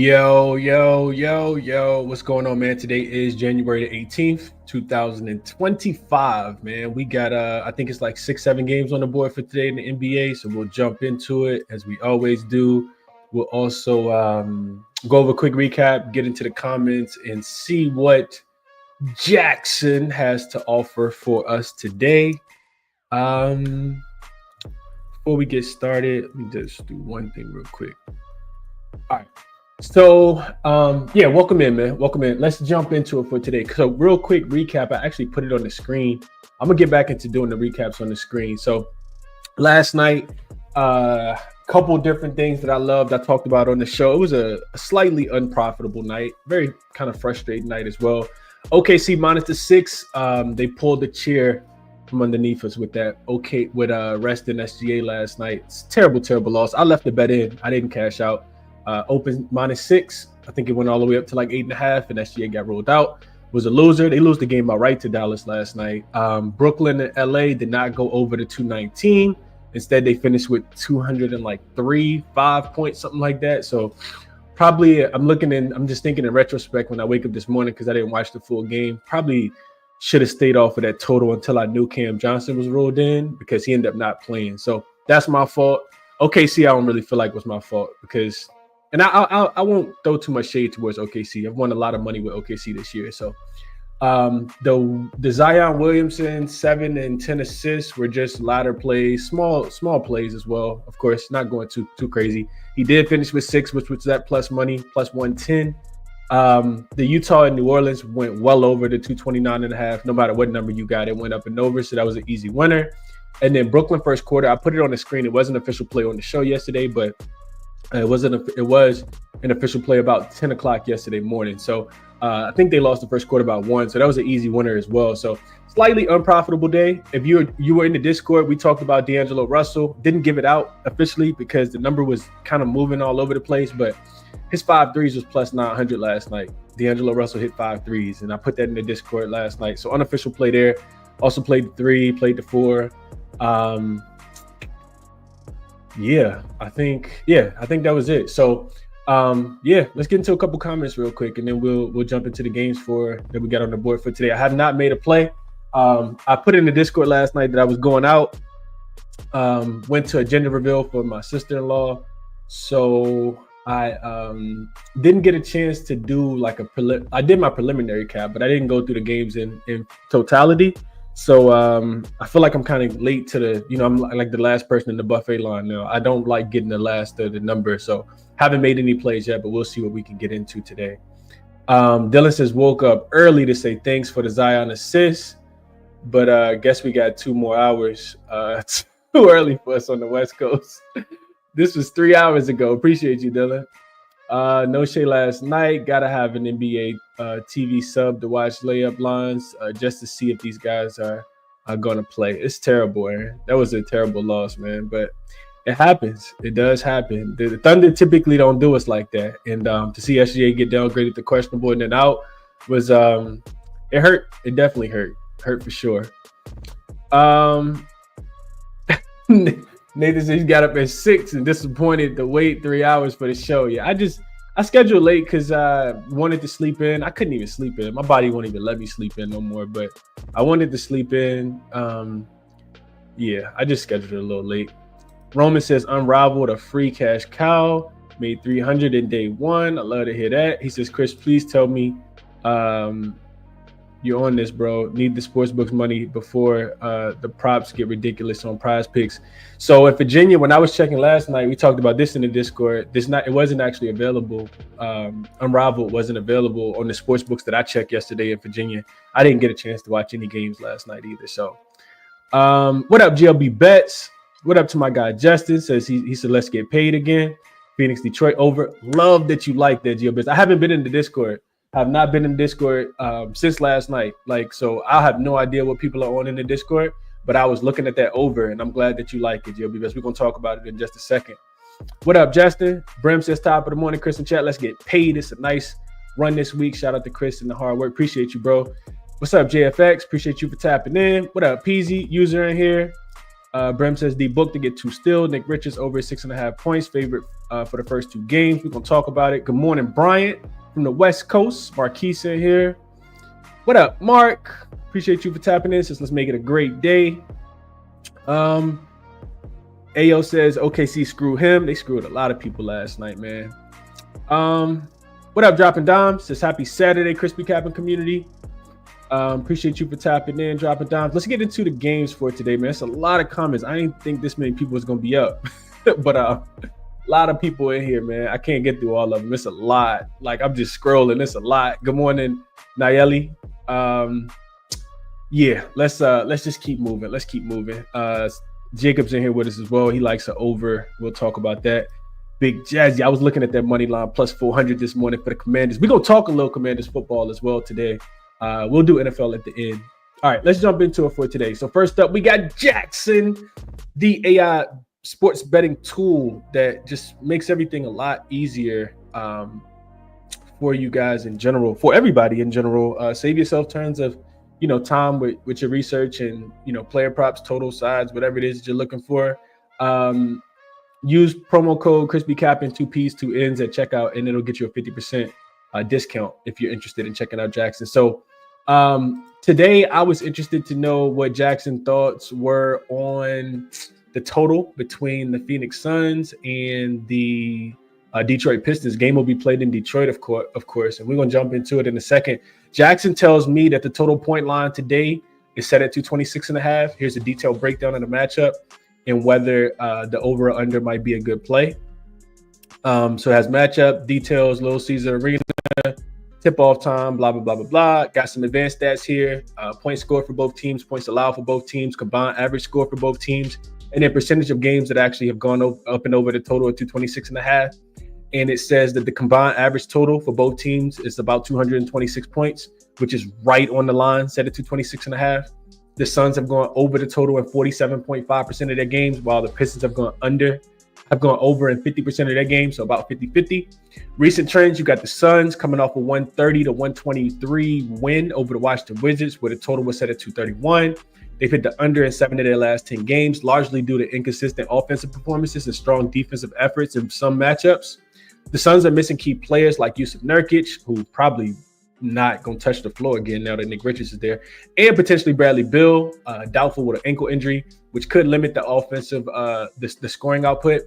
Yo. What's going on, man? Today is January the 18th, 2025, man. We got, I think it's like 6-7 games on the board for today in the NBA. So we'll jump into it as we always do. We'll also go over a quick recap, get into the comments, and see what jaXon has to offer for us today. Before we get started, let me just do one thing real quick. All right. So, welcome in, man. Welcome in. Let's jump into it for today. So real quick recap. I actually put it on the screen. I'm going to get back into doing the recaps on the screen. So last night, a couple different things that I loved. I talked about on the show. It was a slightly unprofitable night. Very kind of frustrating night as well. OKC -6. They pulled the chair from underneath us with that. With resting SGA last night. It's terrible loss. I left the bet in. I didn't cash out. Open -6. I think it went all the way up to like 8.5, and SGA got rolled out. Was a loser. They lose the game outright to Dallas last night. Brooklyn and LA did not go over the 219. Instead, they finished with 203.5 points, something like that. So probably I'm just thinking in retrospect when I wake up this morning because I didn't watch the full game. Probably should have stayed off of that total until I knew Cam Johnson was rolled in because he ended up not playing. So that's my fault. OKC, I don't really feel like was my fault because. And I won't throw too much shade towards OKC. I've won a lot of money with OKC this year. So the Zion Williamson 7 and 10 assists were just ladder plays, small plays as well. Of course, not going too crazy. He did finish with 6, which was that plus money, plus 110. The Utah and New Orleans went well over the 229.5. No matter what number you got, it went up and over. So that was an easy winner. And then Brooklyn first quarter, I put it on the screen. It wasn't an official play on the show yesterday, but it was an official play about 10 o'clock yesterday morning. So I think they lost the first quarter about 1. So that was an easy winner as well. So slightly unprofitable day. If you were in the Discord, we talked about D'Angelo Russell. Didn't give it out officially because the number was kind of moving all over the place. But his 5 threes was plus 900 last night. D'Angelo Russell hit 5 threes. And I put that in the Discord last night. So unofficial play there. Also played the 3, played the 4. I think that was it. So, let's get into a couple comments real quick, and then we'll jump into the games that we got on the board for today. I have not made a play. I put in the Discord last night that I was going out. Went to a gender reveal for my sister-in-law, so I didn't get a chance to do like I did my preliminary cap, but I didn't go through the games in totality. So I feel like I'm kind of late to I'm like the last person in the buffet line now. I don't like getting the last of the number, so haven't made any plays yet, but we'll see what we can get into today. Dylan says woke up early to say thanks for the Zion assist, but guess we got 2 more hours. It's too early for us on the West Coast. This was 3 hours ago. Appreciate you, Dylan. No shade last night. Gotta have an NBA TV sub to watch layup lines just to see if these guys are gonna play. It's terrible, Aaron. That was a terrible loss, man. But it happens. It does happen. The Thunder typically don't do us like that. And to see SGA get downgraded to questionable and then out was it hurt. It definitely hurt. Hurt for sure. Nathan says he got up at 6 and disappointed to wait 3 hours for the show. Yeah, I scheduled late because I wanted to sleep in. I couldn't even sleep in. My body won't even let me sleep in no more, but I wanted to sleep in. I just scheduled it a little late. Roman says unraveled a free cash cow, made 300 in day 1. I love to hear that. He says, Chris, please tell me you're on this, bro. Need the sportsbooks money before the props get ridiculous on Prize Picks. So in Virginia, when I was checking last night, we talked about this in the Discord. It wasn't actually available. Unraveled wasn't available on the sportsbooks that I checked yesterday in Virginia. I didn't get a chance to watch any games last night either. So what up, GLB Bets? What up to my guy Justin? Says he said let's get paid again. Phoenix, Detroit over. Love that you like that, GLB Bets. I haven't been in the Discord. Have not been in Discord since last night. So I have no idea what people are on in the Discord, but I was looking at that over, and I'm glad that you like it, GLB, because we're going to talk about it in just a second. What up, Justin? Brim says top of the morning, Chris and chat. Let's get paid. It's a nice run this week. Shout out to Chris and the hard work. Appreciate you, bro. What's up, JFX? Appreciate you for tapping in. What up, Peasy? User in here. Brem says the book to get 2 still. Nick Richards over 6.5 points. Favorite for the first 2 games. We're going to talk about it. Good morning, Bryant from the West Coast. Marquise in here. What up, Mark? Appreciate you for tapping in. Let's make it a great day. AO says OKC screw him. They screwed a lot of people last night, man. What up, Dropping Dimes? Says happy Saturday, ChrisBeCappinn Community. Appreciate you for tapping in, dropping dimes. Let's get into the games for today, man. It's a lot of comments. I didn't think this many people was gonna be up, but a lot of people in here, man. I can't get through all of them. It's a lot. Like I'm just scrolling. It's a lot. Good morning, Nayeli. Yeah, let's just keep moving. Let's keep moving. Jacob's in here with us as well. He likes an over. We'll talk about that. Big Jazzy. I was looking at that money line plus 400 this morning for the Commanders. We're gonna talk a little Commanders football as well today. We'll do NFL at the end. All right, let's jump into it for today. So first up, we got jaXon, the AI sports betting tool that just makes everything a lot easier for you guys in general, for everybody in general. Save yourself tons of, time with your research and, player props, total sides, whatever it is that you're looking for. Use promo code ChrisBeCappinn 2 P's 2 N's at checkout, and it'll get you a 50% discount if you're interested in checking out jaXon. So today I was interested to know what jaXon thoughts were on the total between the Phoenix Suns and the Detroit Pistons. Game will be played in Detroit, of course, and we're going to jump into it in a second. jaXon tells me that the total point line today is set at 226.5. Here's a detailed breakdown of the matchup and whether the over or under might be a good play. So it has matchup details, Little Caesar Arena, tip-off time, blah, blah, blah, blah, blah. Got some advanced stats here. Points scored for both teams, points allowed for both teams, combined average score for both teams, and then percentage of games that actually have gone up and over the total of 226.5. And it says that the combined average total for both teams is about 226 points, which is right on the line, set at 226.5. The Suns have gone over the total in 47.5% of their games, while the Pistons have gone over in 50% of their games, so about 50-50. Recent trends, you got the Suns coming off a 130 to 123 win over the Washington Wizards, where the total was set at 231. They've hit the under in 7 of their last 10 games, largely due to inconsistent offensive performances and strong defensive efforts in some matchups. The Suns are missing key players like Jusuf Nurkic, who probably not going to touch the floor again now that Nick Richards is there, and potentially Bradley Beal, doubtful with an ankle injury, which could limit the offensive, the scoring output.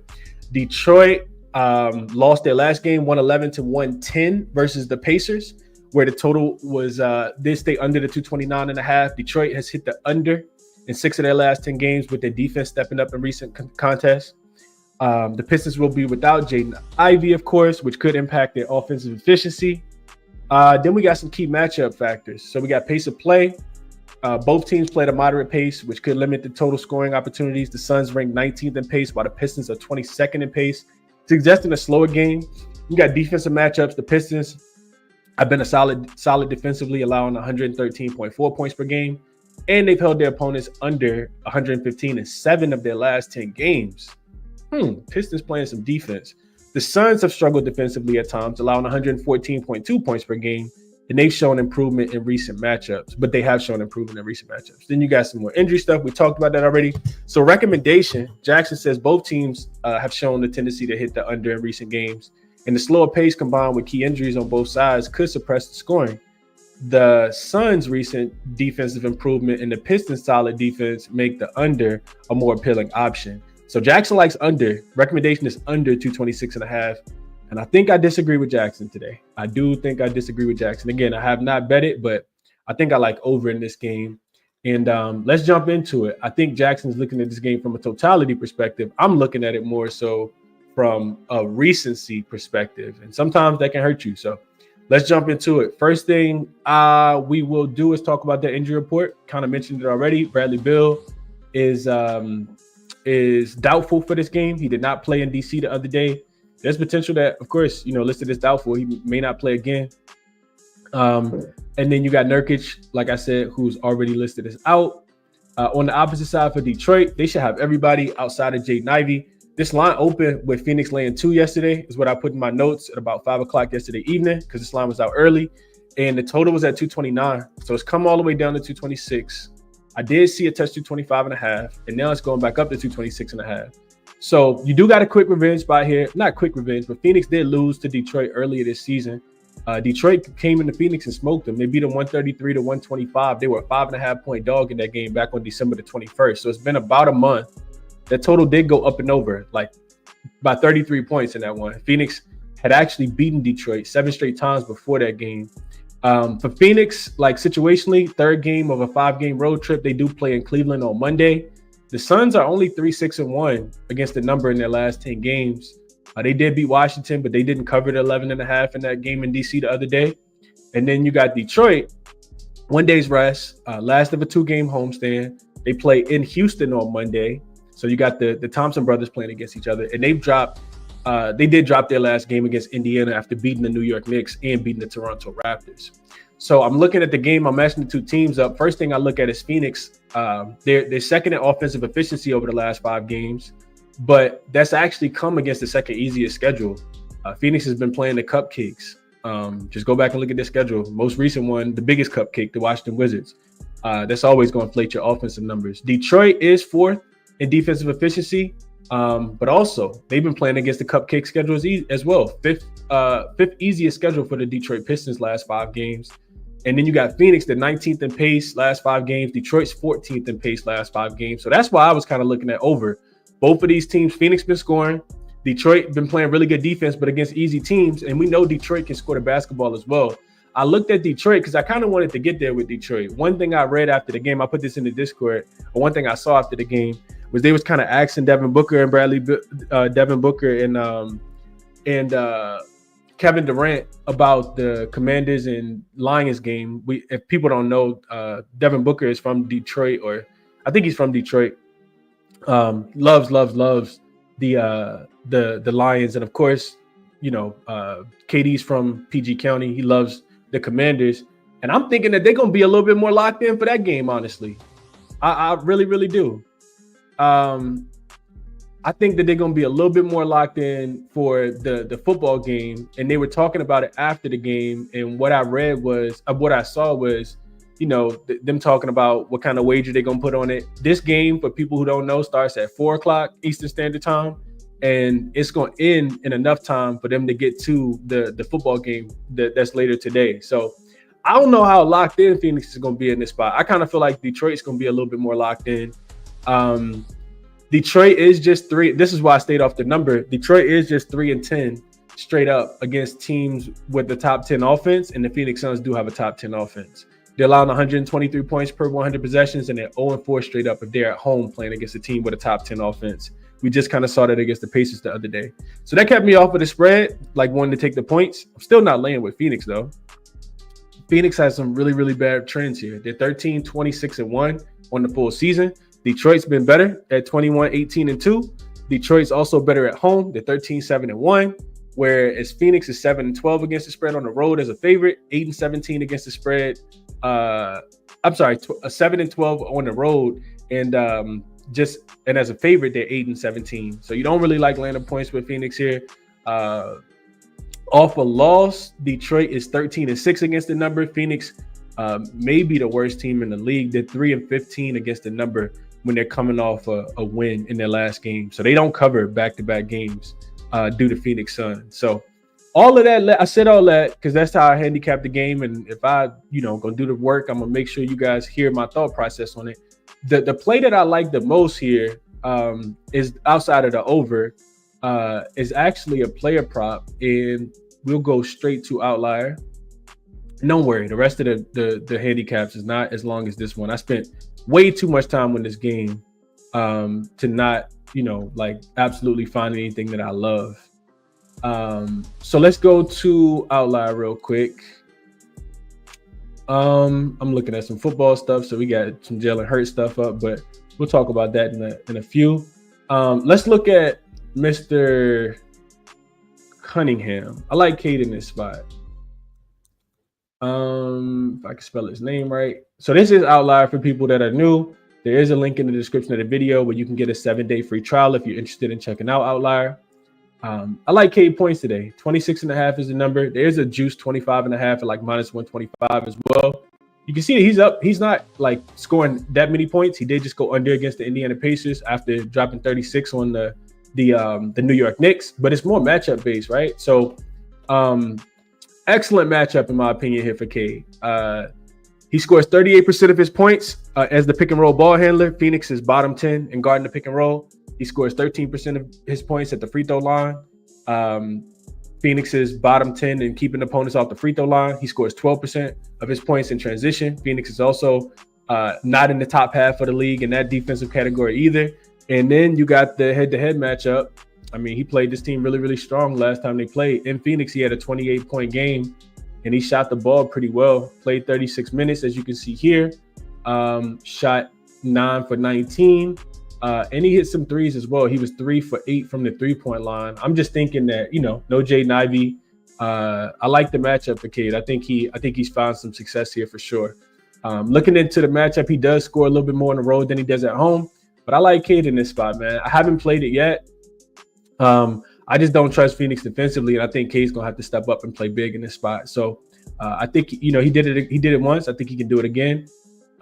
Detroit lost their last game 111 to 110 versus the Pacers, where the total was they stay under the 229.5. Detroit has hit the under in 6 of their last 10 games, with their defense stepping up in recent contests. The Pistons will be without Jaden Ivey, of course, which could impact their offensive efficiency. Then we got some key matchup factors. So we got pace of play. Both teams played a moderate pace, which could limit the total scoring opportunities. The Suns ranked 19th in pace, while the Pistons are 22nd in pace, suggesting a slower game. You got defensive matchups. The Pistons have been a solid defensively, allowing 113.4 points per game, and they've held their opponents under 115 in 7 of their last 10 games. Pistons playing some defense. The Suns have struggled defensively at times, allowing 114.2 points per game, and they've shown improvement in recent matchups. Then you got some more injury stuff. We talked about that already. So recommendation, jaXon says both teams have shown the tendency to hit the under in recent games, and the slower pace combined with key injuries on both sides could suppress the scoring. The Suns' recent defensive improvement and the Pistons' solid defense make the under a more appealing option. So jaXon likes under. Recommendation is under 226.5. And I think I disagree with jaXon today. I do think I disagree with jaXon. Again, I have not bet it, but I think I like over in this game. And let's jump into it. I think jaXon's looking at this game from a totality perspective. I'm looking at it more so from a recency perspective. And sometimes that can hurt you. So let's jump into it. First thing we will do is talk about the injury report. Kind of mentioned it already. Bradley Beal is doubtful for this game. He did not play in DC the other day. There's potential that, of course, listed as doubtful. He may not play again. And then you got Nurkic, like I said, who's already listed as out. On the opposite side for Detroit, they should have everybody outside of Jaden Ivey. This line opened with Phoenix laying 2 yesterday, is what I put in my notes at about 5 o'clock yesterday evening, because this line was out early. And the total was at 229. So it's come all the way down to 226. I did see it touch 225.5, and now it's going back up to 226.5. So you do got a quick revenge spot here. Not quick revenge, but Phoenix did lose to Detroit earlier this season. Detroit came into Phoenix and smoked them. They beat them 133 to 125. They were a 5.5 point dog in that game back on December the 21st. So it's been about a month. That total did go up and over, like by 33 points in that one. Phoenix had actually beaten Detroit 7 straight times before that game. For Phoenix, like situationally, third game of a 5-game road trip, they do play in Cleveland on Monday. The Suns are only 3-6-1 against the number in their last 10 games. They did beat Washington, but they didn't cover the 11.5 in that game in DC the other day. And then you got Detroit, 1 day's rest, last of a 2-game homestand. They play in Houston on Monday. So you got the Thompson brothers playing against each other. And they did drop their last game against Indiana after beating the New York Knicks and beating the Toronto Raptors. So I'm looking at the game. I'm matching the two teams up. First thing I look at is Phoenix. They're second in offensive efficiency over the last 5 games. But that's actually come against the second easiest schedule. Phoenix has been playing the cupcakes. Just go back and look at their schedule. Most recent one, the biggest cupcake, the Washington Wizards. That's always going to inflate your offensive numbers. Detroit is 4th in defensive efficiency, but also they've been playing against the cupcake schedule as well. Fifth easiest schedule for the Detroit Pistons last 5 games. And then you got Phoenix, the 19th in pace last 5 games. Detroit's 14th in pace last 5 games. So that's why I was kind of looking at over. Both of these teams, Phoenix been scoring. Detroit been playing really good defense, but against easy teams. And we know Detroit can score the basketball as well. I looked at Detroit because I kind of wanted to get there with Detroit. One thing I read after the game, I put this in the Discord, or one thing I saw after the game was they was kind of asking Devin Booker and Devin Booker and Kevin Durant about the Commanders and Lions game. If people don't know, Devin Booker is from Detroit, or I think he's from Detroit. Loves the Lions, and of course, you know, KD's from PG County. He loves the Commanders, and I'm thinking that they're gonna be a little bit more locked in for that game. Honestly, I really, really do. I think that they're gonna be a little bit more locked in for the football game, and they were talking about it after the game. And what I read was, what I saw was, you know, them talking about what kind of wager they're going to put on it. This game, for people who don't know, starts at 4 o'clock Eastern Standard Time, and it's going to end in enough time for them to get to the football game that's later today. So I don't know how locked in Phoenix is going to be in this spot. I kind of feel like Detroit's going to be a little bit more locked in. Detroit is just 3. This is why I stayed off the number. Detroit is just 3-10 straight up against teams with the top 10 offense, and the Phoenix Suns do have a top 10 offense. They're allowing 123 points per 100 possessions, and they're 0-4 straight up if they're at home playing against a team with a top 10 offense. We just kind of saw that against the Pacers the other day. So that kept me off of the spread, like wanting to take the points. I'm still not laying with Phoenix, though. Phoenix has some really, really bad trends here. They're 13-26-1 on the full season. Detroit's been better at 21-18-2. Detroit's also better at home. They're 13-7-1. Whereas Phoenix is 7-12 against the spread on the road as a favorite, 8-17 against the spread. 7-12 on the road, and as a favorite, they're 8-17. So you don't really like landing points with Phoenix here. Off a loss, Detroit is 13-6 against the number. Phoenix may be the worst team in the league. They're 3-15 against the number when they're coming off a win in their last game. So they don't cover back-to-back games due to Phoenix Suns. So all of that, I said all that because that's how I handicap the game. And if I, gonna do the work, I'm gonna make sure you guys hear my thought process on it. The play that I like the most here is outside of the over, is actually a player prop, and we'll go straight to Outlier. Don't worry, the rest of the handicaps is not as long as this one. I spent way too much time on this game to not, like absolutely find anything that I love. So let's go to Outlier real quick. I'm looking at some football stuff, so we got some Jalen Hurts stuff up, but we'll talk about that in a few. Let's look at Mr. Cunningham. I like Cade in this spot. If I can spell his name right. So this is Outlier for people that are new. There is a link in the description of the video where you can get a 7-day free trial if you're interested in checking out Outlier. I like Cade points today. 26.5 is the number. There's a juice 25.5 at like minus 125 as well. You can see that he's up. He's not like scoring that many points. He did just go under against the Indiana Pacers after dropping 36 on the the New York Knicks, but it's more matchup based, right? So excellent matchup in my opinion here for Cade. He scores 38% of his points as the pick and roll ball handler. Phoenix is bottom 10 in guarding the pick and roll. He scores 13% of his points at the free throw line. Phoenix is bottom 10 in keeping opponents off the free throw line. He scores 12% of his points in transition. Phoenix is also not in the top half of the league in that defensive category either. And then you got the head-to-head matchup. I mean, he played this team really, really strong last time they played. In Phoenix, he had a 28-point game, and he shot the ball pretty well. Played 36 minutes, as you can see here. Shot 9 for 19. And he hit some threes as well. He was 3 for 8 from the three-point line. I'm just thinking that, no Jaden Ivey. I like the matchup for Cade. I think he's found some success here for sure. Looking into the matchup, he does score a little bit more on the road than he does at home. But I like Cade in this spot, man. I haven't played it yet. I just don't trust Phoenix defensively, and I think Cade's gonna have to step up and play big in this spot. So I think he did it once. I think he can do it again.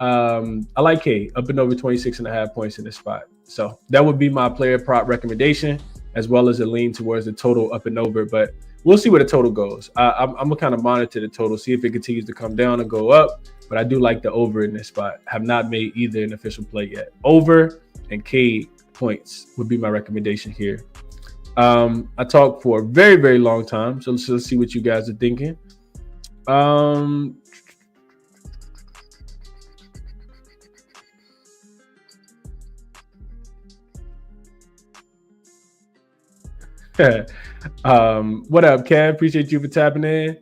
I like Cade up and over 26.5 points in this spot. So that would be my player prop recommendation, as well as a lean towards the total up and over. But we'll see where the total goes. I'm gonna kind of monitor the total, see if it continues to come down or go up. But I do like the over in this spot. Have not made either an official play yet. Over and Cade points would be my recommendation here. I talked for a very, very long time, so let's see what you guys are thinking. What up, Kev? Appreciate you for tapping in.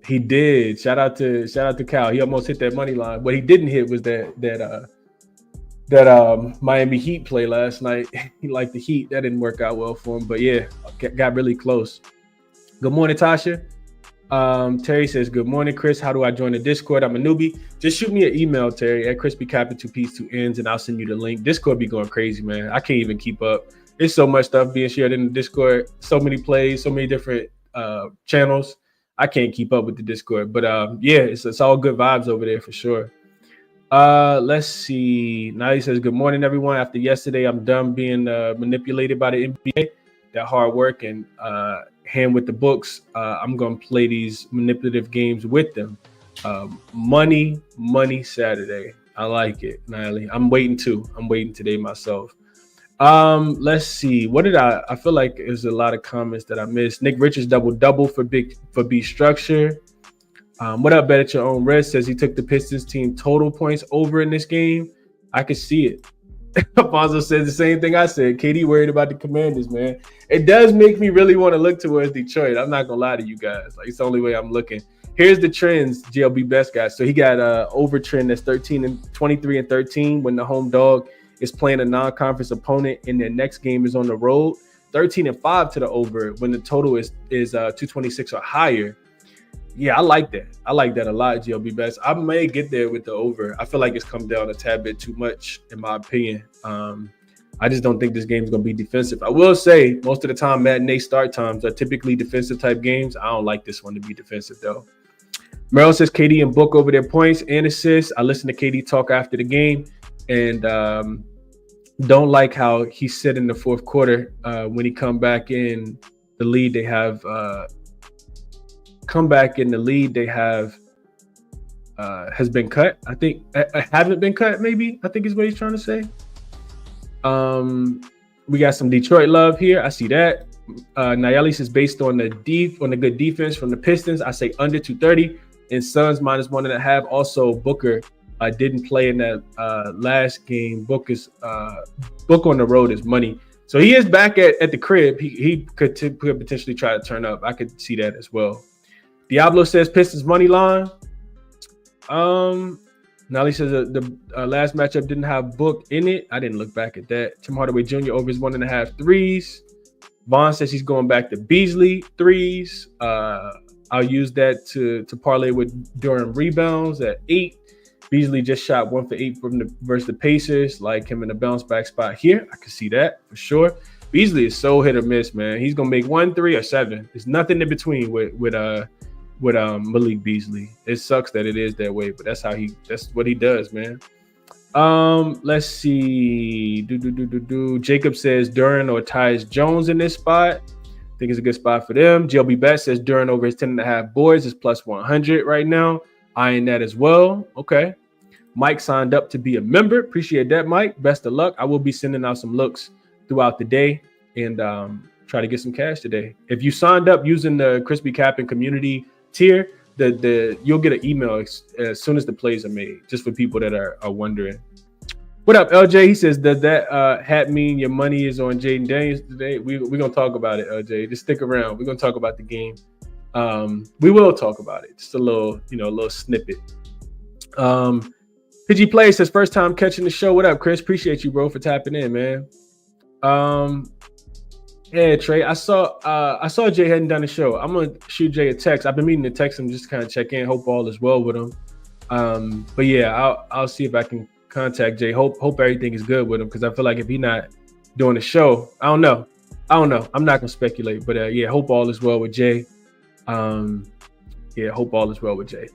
He did. Shout out to Cal. He almost hit that money line. What he didn't hit was that Miami Heat play last night. He liked the Heat. That didn't work out well for him. But yeah, got really close. Good morning, Tasha. Terry says, good morning, Chris. How do I join the Discord? I'm a newbie. Just shoot me an email, Terry, at ChrisBeCappinn 2P's2N's, and I'll send you the link. Discord be going crazy, man. I can't even keep up. There's so much stuff being shared in the Discord. So many plays, so many different channels. I can't keep up with the Discord. But yeah, it's all good vibes over there for sure. Let's see. Nadi says, good morning, everyone. After yesterday, I'm done being manipulated by the NBA. That hard work and hand with the books. I'm going to play these manipulative games with them. Money Saturday. I like it, Niley. I'm waiting today myself. Let's see. What did I feel like there's a lot of comments that I missed. Nick Richards double for B Structure. What up, Bet at Your Own Risk says he took the Pistons team total points over in this game. I could see it. Alfonso says the same thing I said. KD worried about the Commanders, man. It does make me really want to look towards Detroit. I'm not gonna lie to you guys. Like, it's the only way I'm looking. Here's the trends, GLB best guys. So he got over trend that's 23 and 13 when the home dog is playing a non-conference opponent and their next game is on the road. 13 and 5 to the over when the total is 226 or higher. Yeah, I like that. I like that a lot, GLB best. I may get there with the over. I feel like it's come down a tad bit too much, in my opinion. I just don't think this game is going to be defensive. I will say most of the time, matinee start times are typically defensive type games. I don't like this one to be defensive, though. Merrill says KD and Book over their points and assists. I listened to KD talk after the game and don't like how he said in the fourth quarter when he come back in the lead, they have has been cut. I think haven't been cut, maybe. I think is what he's trying to say. We got some Detroit love here. I see that. Nayeli says based on the good defense from the Pistons, I say under 230 and Suns -1.5. Also, Booker didn't play in that last game. Book on the road is money. So he is back at the crib. He could potentially try to turn up. I could see that as well. Diablo says Pistons money line. Nolly says the last matchup didn't have Book in it. I didn't look back at that. Tim Hardaway Jr. over his 1.5 threes. Vaughn says he's going back to Beasley threes. I'll use that to parlay with Durham rebounds at 8. Beasley just shot 1 for 8 versus the Pacers. Like him in the bounce back spot here. I can see that for sure. Beasley is so hit or miss, man. He's gonna make 1 3 or 7. There's nothing in between with Malik Beasley. It sucks that it is that way, but that's what he does, man. Let's see. Jacob says Duran or Tyus Jones in this spot. I think it's a good spot for them. GLB Bet says Duran over his 10.5 boards is plus 100 right now. Eyeing that as well. Okay. Mike signed up to be a member. Appreciate that, Mike. Best of luck. I will be sending out some looks throughout the day and try to get some cash today. If you signed up using the ChrisBeCappinn Community tier, you'll get an email as soon as the plays are made, just for people that are wondering. What up, LJ? He says, does that hat mean your money is on Jaden Daniels today? We're going to talk about it, LJ. Just stick around. We're going to talk about the game. We will talk about it. Just a little snippet. PG Play says, first time catching the show. What up, Chris? Appreciate you, bro, for tapping in, man. Yeah, Trey, I saw Jay hadn't done the show. I'm gonna shoot Jay a text. I've been meaning to text him just to kind of check in. Hope all is well with him. But yeah, I'll see if I can contact Jay. Hope everything is good with him, because I feel like if he's not doing the show, I don't know. I'm not gonna speculate, but yeah, hope all is well with Jay. Yeah, hope all is well with Jay.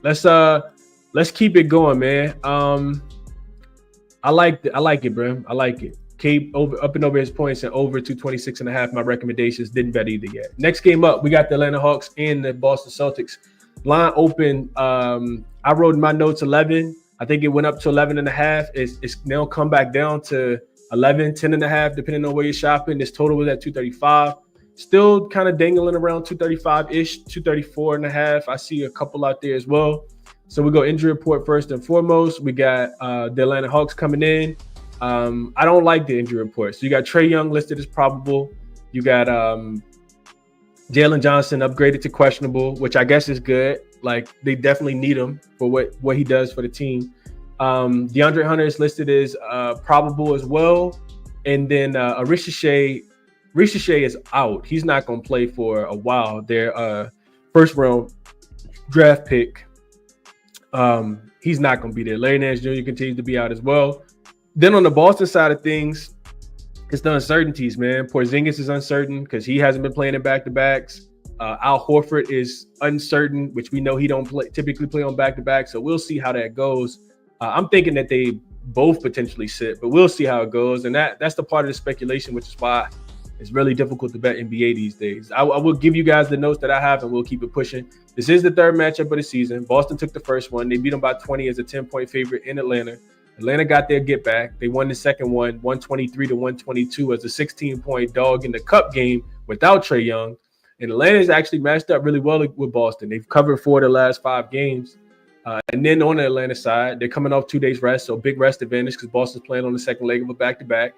Let's keep it going, man. I like it, bro. I like it. Keep up and over his points and over 226.5. My recommendations, didn't bet either yet. Next game up, we got the Atlanta Hawks and the Boston Celtics. Line open. I wrote in my notes 11. I think it went up to 11.5. It's now come back down to 11, 10.5, depending on where you're shopping. This total was at 235. Still kind of dangling around 235-ish, 234.5. I see a couple out there as well. So we go injury report first and foremost. We got the Atlanta Hawks coming in. I don't like the injury report. So you got Trae Young listed as probable. You got Jalen Johnson upgraded to questionable, which I guess is good. Like, they definitely need him for what he does for the team. DeAndre Hunter is listed as probable as well. And then Ricochet is out. He's not going to play for a while. Their first round draft pick. He's not going to be there. Larry Nance Jr. continues to be out as well. Then on the Boston side of things, it's the uncertainties, man. Porzingis is uncertain because he hasn't been playing in back-to-backs. Al Horford is uncertain, which we know he don't typically play on back-to-backs. So we'll see how that goes. I'm thinking that they both potentially sit, but we'll see how it goes. And that's the part of the speculation, which is why it's really difficult to bet NBA these days. I will give you guys the notes that I have, and we'll keep it pushing. This is the third matchup of the season. Boston took the first one. They beat them by 20 as a 10-point favorite in Atlanta. Atlanta got their get back. They won the second one, 123-122 as a 16-point dog in the cup game without Trae Young. And Atlanta's actually matched up really well with Boston. They've covered 4 of the last 5 games. And then on the Atlanta side, they're coming off 2 days rest, so big rest advantage because Boston's playing on the second leg of a back-to-back.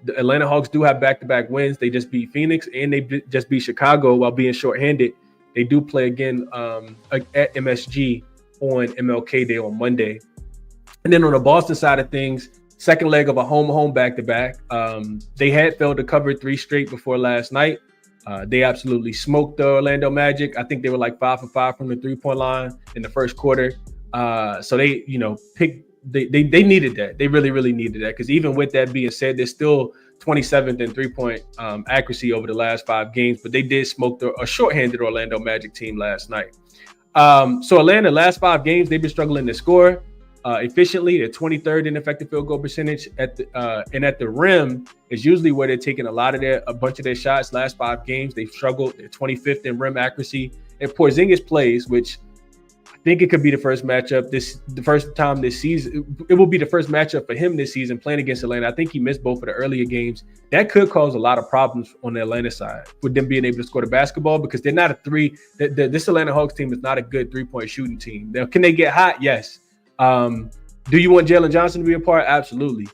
The Atlanta Hawks do have back-to-back wins. They just beat Phoenix and they just beat Chicago while being shorthanded. They do play again at MSG on MLK Day on Monday. And then on the Boston side of things, second leg of a home back-to-back. They had failed to cover 3 straight before last night. They absolutely smoked the Orlando Magic. I think they were like 5 for 5 from the 3-point line in the first quarter. So they, they needed that. They really, really needed that, because even with that being said, they're still 27th in 3-point accuracy over the last 5 games. But they did smoke a shorthanded Orlando Magic team last night. So Atlanta, last 5 games, they've been struggling to score efficiently. They're 23rd in effective field goal percentage and at the rim is usually where they're taking a bunch of their shots. Last 5 games, they've struggled. They're 25th in rim accuracy. And Porzingis plays, which I think it could be the first matchup the first time this season. It will be the first matchup for him this season playing against Atlanta. I think he missed both of the earlier games. That could cause a lot of problems on the Atlanta side with them being able to score the basketball, because they're not a three. This Atlanta Hawks team is not a good 3-point shooting team. Now, can they get hot? Yes. Do you want Jalen Johnson to be a part? Absolutely.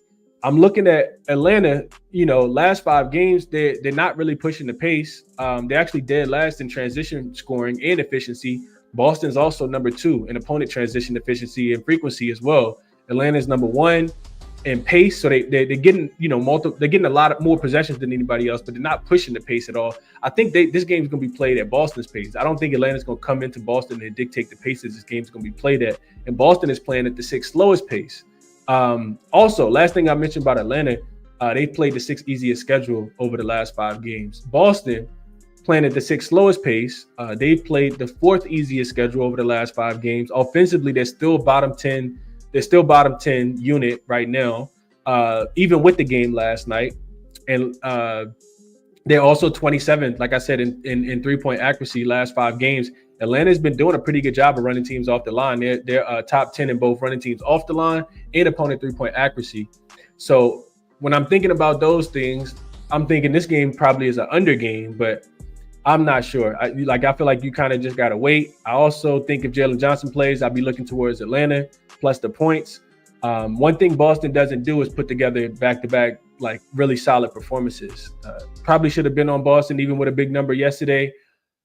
I'm looking at Atlanta, last 5 games, they're not really pushing the pace. They're actually dead last in transition scoring and efficiency. Boston's also number 2 in opponent transition efficiency and frequency as well. Atlanta's number 1 in pace, so they're getting they're getting a lot of more possessions than anybody else, but they're not pushing the pace at all. I think this game is going to be played at Boston's pace. I don't think Atlanta's going to come into Boston and dictate the pace that this game's going to be played at. And Boston is playing at the 6th slowest pace. Also, last thing I mentioned about Atlanta, they played the 6th easiest schedule over the last 5 games. Boston playing at the 6th slowest pace. They've played the 4th easiest schedule over the last 5 games. Offensively, they're still bottom 10 They're still bottom 10 unit right now, even with the game last night. And they're also 27th, like I said, in 3-point accuracy last 5 games. Atlanta's been doing a pretty good job of running teams off the line. They're top 10 in both running teams off the line and opponent 3-point accuracy. So when I'm thinking about those things, I'm thinking this game probably is an under game, but I'm not sure. I feel like you kind of just got to wait. I also think if Jalen Johnson plays, I'll be looking towards Atlanta plus the points. One thing Boston doesn't do is put together back-to-back, like really solid performances. Probably should have been on Boston even with a big number yesterday.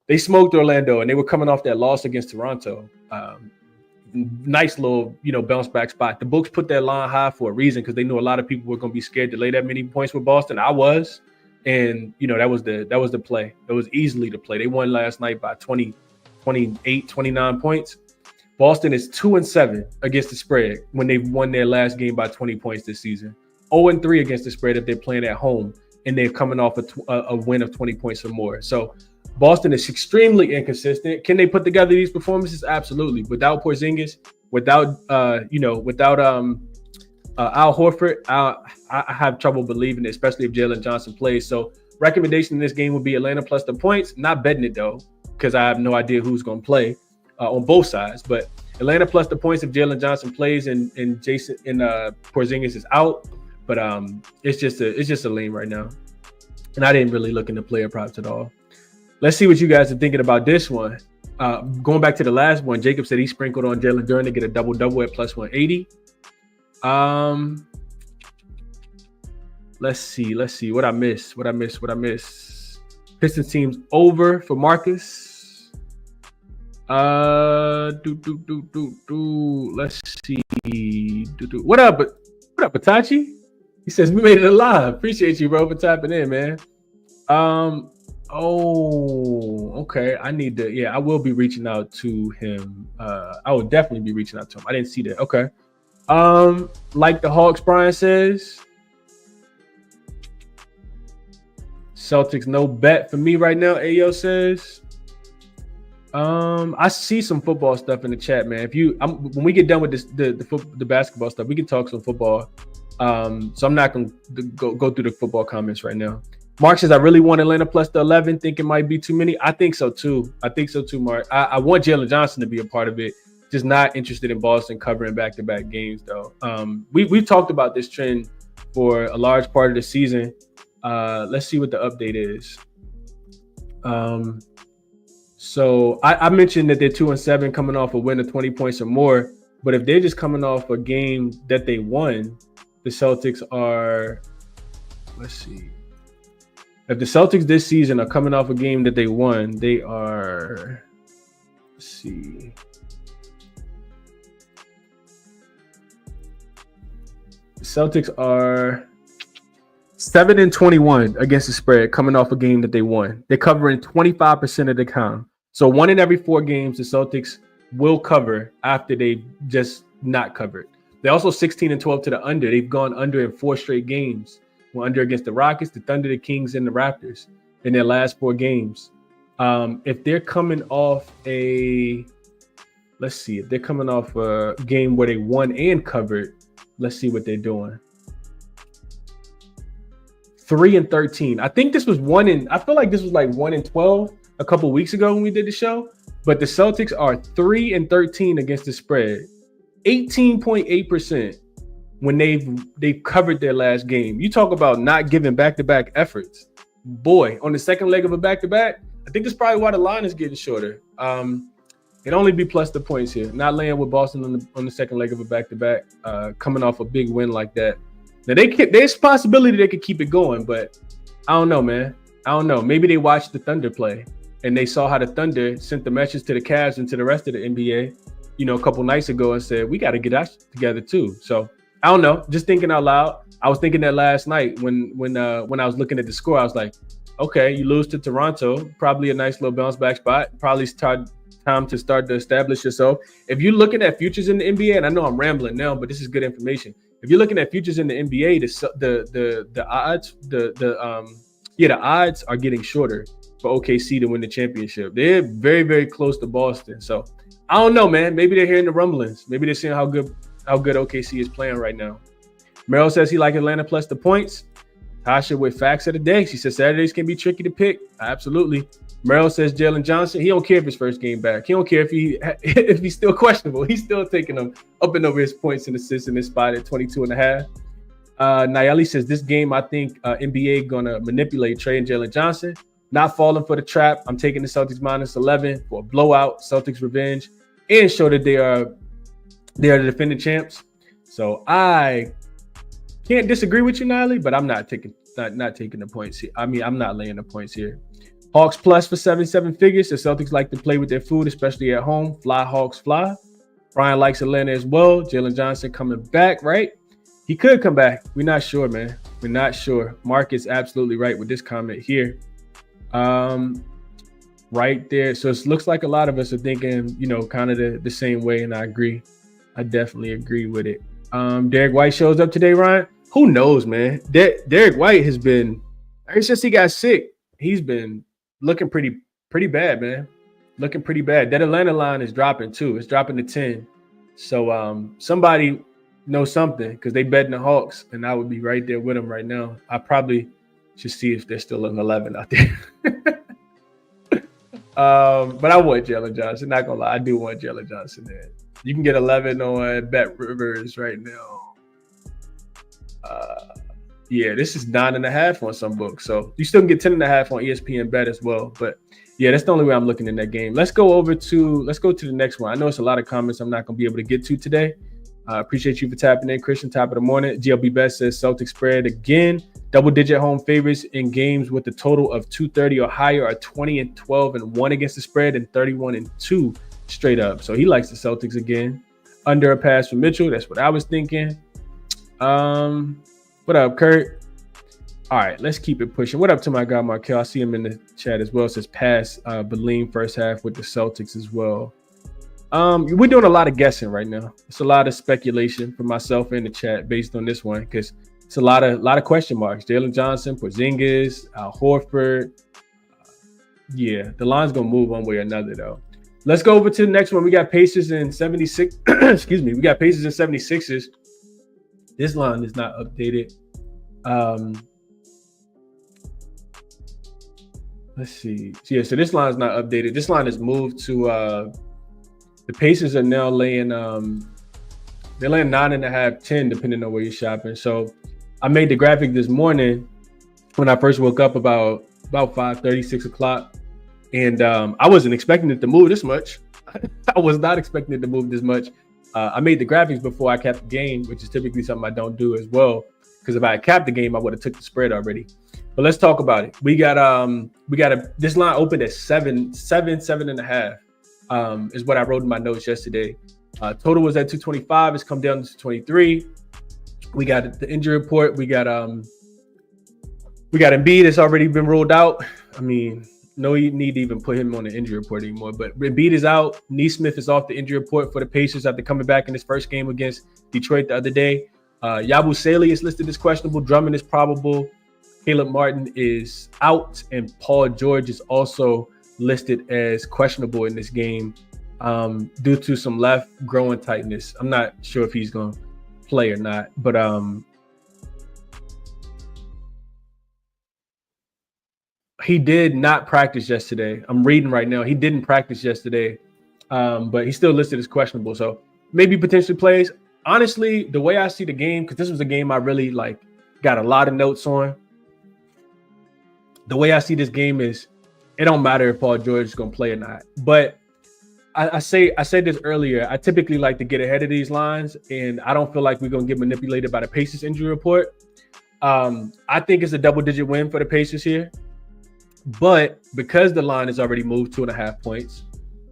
They smoked Orlando and they were coming off that loss against Toronto. Nice little, bounce back spot. The books put that line high for a reason because they knew a lot of people were going to be scared to lay that many points with Boston. I was. And, that was the play. It was easily the play. They won last night by 20, 28, 29 points. Boston is 2-7 against the spread when they've won their last game by 20 points this season. 0-3 against the spread if they're playing at home and they're coming off a win of 20 points or more. So Boston is extremely inconsistent. Can they put together these performances? Absolutely. Without Porzingis, without Al Horford, I have trouble believing it, especially if Jalen Johnson plays. So recommendation in this game would be Atlanta plus the points. Not betting it though, because I have no idea who's going to play on both sides. But Atlanta plus the points if Jalen Johnson plays and Porzingis is out. But it's just a lean right now, and I didn't really look into player props at all. Let's see what you guys are thinking about this one. Going back to the last one, Jacob said he sprinkled on Jalen Duren to get a double-double at plus 180. Let's see what I missed. Pistons teams over for Marcus. Let's see. What up, Itachi? He says we made it alive. Appreciate you, bro, for tapping in, man. Okay. I will be reaching out to him. I will definitely be reaching out to him. I didn't see that. Okay. Like the Hawks, Brian says. Celtics, no bet for me right now, Ayo says. I see some football stuff in the chat, man. When we get done with this, the basketball stuff, we can talk some football. So I'm not going to go through the football comments right now. Mark says, I really want Atlanta plus the 11. Think it might be too many. I think so too, Mark. I want Jalen Johnson to be a part of it. Just not interested in Boston covering back-to-back games, though. We've talked about this trend for a large part of the season. Let's see what the update is. So I mentioned that they're 2-7 coming off a win of 20 points or more. But if they're just coming off a game that they won, the Celtics are, let's see. If the Celtics this season are coming off a game that they won, they are, let's see. The Celtics are 7-21 against the spread coming off a game that they won. They're covering 25% of the time. So 1 in every 4 games, the Celtics will cover after they've just not covered. They're also 16-12 to the under. They've gone under in 4 straight games. We're under against the Rockets, the Thunder, the Kings, and the Raptors in their last 4 games. If they're coming off if they're coming off a game where they won and covered, let's see what they're doing. 3-13. I think this was I feel like this was like 1-12 a couple weeks ago when we did the show. But the Celtics are 3-13 against the spread, 18.8% when they've covered their last game. You talk about not giving back-to-back efforts. Boy, on the second leg of a back-to-back, I think that's probably why the line is getting shorter. It'd only be plus the points here. Not laying with Boston on the second leg of a back-to-back, coming off a big win like that. Now there's a possibility they could keep it going, but I don't know, man. I don't know. Maybe they watched the Thunder play and they saw how the Thunder sent the message to the Cavs and to the rest of the NBA, a couple nights ago and said, we got to get that together too. So I don't know. Just thinking out loud. I was thinking that last night when I was looking at the score, I was like, okay, you lose to Toronto, probably a nice little bounce back spot. Probably time to start to establish yourself. If you're looking at futures in the NBA, and I know I'm rambling now, but this is good information. If you're looking at futures in the NBA, the odds are getting shorter for OKC to win the championship. They're very, very close to Boston. So I don't know, man. Maybe they're hearing the rumblings. Maybe they're seeing how good how good OKC is playing right now. Merrill says he like Atlanta plus the points. Tasha with facts of the day. She says Saturdays can be tricky to pick. Absolutely. Merrill says Jalen Johnson. He don't care if his first game back. He don't care if he's still questionable. He's still taking them up and over his points and assists in this spot at 22.5. Nayeli says this game, I think NBA gonna manipulate Trey and Jalen Johnson. Not falling for the trap. I'm taking the Celtics minus 11 for a blowout. Celtics revenge and show that they are the defending champs. So I can't disagree with you, Niley, but I'm not taking the points here. I mean, I'm not laying the points here. Hawks plus for 77 figures. The Celtics like to play with their food, especially at home. Fly, Hawks, fly. Brian likes Atlanta as well. Jalen Johnson coming back, right? He could come back. We're not sure, man. We're not sure. Mark is absolutely right with this comment here. Right there. So it looks like a lot of us are thinking, kind of the same way, and I agree. I definitely agree with it. Derek White shows up today, Ryan. Who knows, man? Derek White has been, ever since he got sick, he's been looking pretty bad, man. Looking pretty bad. That Atlanta line is dropping too. It's dropping to 10. So somebody knows something because they betting the Hawks, and I would be right there with them right now. I probably should see if they're still an 11 out there. But I want Jalen Johnson. Not gonna lie, I do want Jalen Johnson there. You can get 11 on Bet Rivers right now. Yeah, this is 9.5 on some books. So you still can get 10.5 on ESPN Bet as well. But yeah, that's the only way I'm looking in that game. Let's go to the next one. I know it's a lot of comments I'm not gonna be able to get to today. Appreciate you for tapping in, Christian. Top of the morning. GLB Best says Celtics spread again. Double-digit home favorites in games with a total of 230 or higher are 20-12-1 against the spread and 31-2 straight up. So he likes the Celtics again. Under a pass from Mitchell. That's what I was thinking. What up, Kurt? All right, let's keep it pushing. What up to my guy, Markel? I see him in the chat as well. It says pass Beline first half with the Celtics as well. We're doing a lot of guessing right now. It's a lot of speculation for myself in the chat based on this one because it's a lot of question marks. Jalen Johnson, Porzingis, Al Horford. Yeah, the line's gonna move one way or another though. Let's go over to the next one. We got Pacers and 76. Excuse me. We got Pacers and 76ers. This line is not updated. Let's see. So this line is not updated. This line is moved to the Pacers are now laying they're laying 9.5, 10, depending on where you're shopping. So I made the graphic this morning when I first woke up about 5:30, 6 o'clock. And I wasn't expecting it to move this much. I was not expecting it to move this much. I made the graphics before I capped the game, which is typically something I don't do as well. Because if I had capped the game, I would have took the spread already. But let's talk about it. We got this line opened at 7.5. Is what I wrote in my notes yesterday. Total was at 225. It's come down to 223. We got the injury report. We got Embiid that's already been ruled out. I mean, no need to even put him on the injury report anymore. But Embiid is out. Neesmith is off the injury report for the Pacers after coming back in his first game against Detroit the other day. Yabusele is listed as questionable. Drummond is probable. Caleb Martin is out, and Paul George is also listed as questionable in this game due to some left growing tightness. I'm not sure if he's going to play or not, but he did not practice yesterday. I'm reading right now. He didn't practice yesterday, but he's still listed as questionable. So maybe potentially plays. Honestly, the way I see the game, because this was a game I really got a lot of notes on. The way I see this game is it don't matter if Paul George is going to play or not. But I said this earlier. I typically like to get ahead of these lines, and I don't feel like we're going to get manipulated by the Pacers injury report. I think it's a double-digit win for the Pacers here. But because the line is already moved 2.5 points,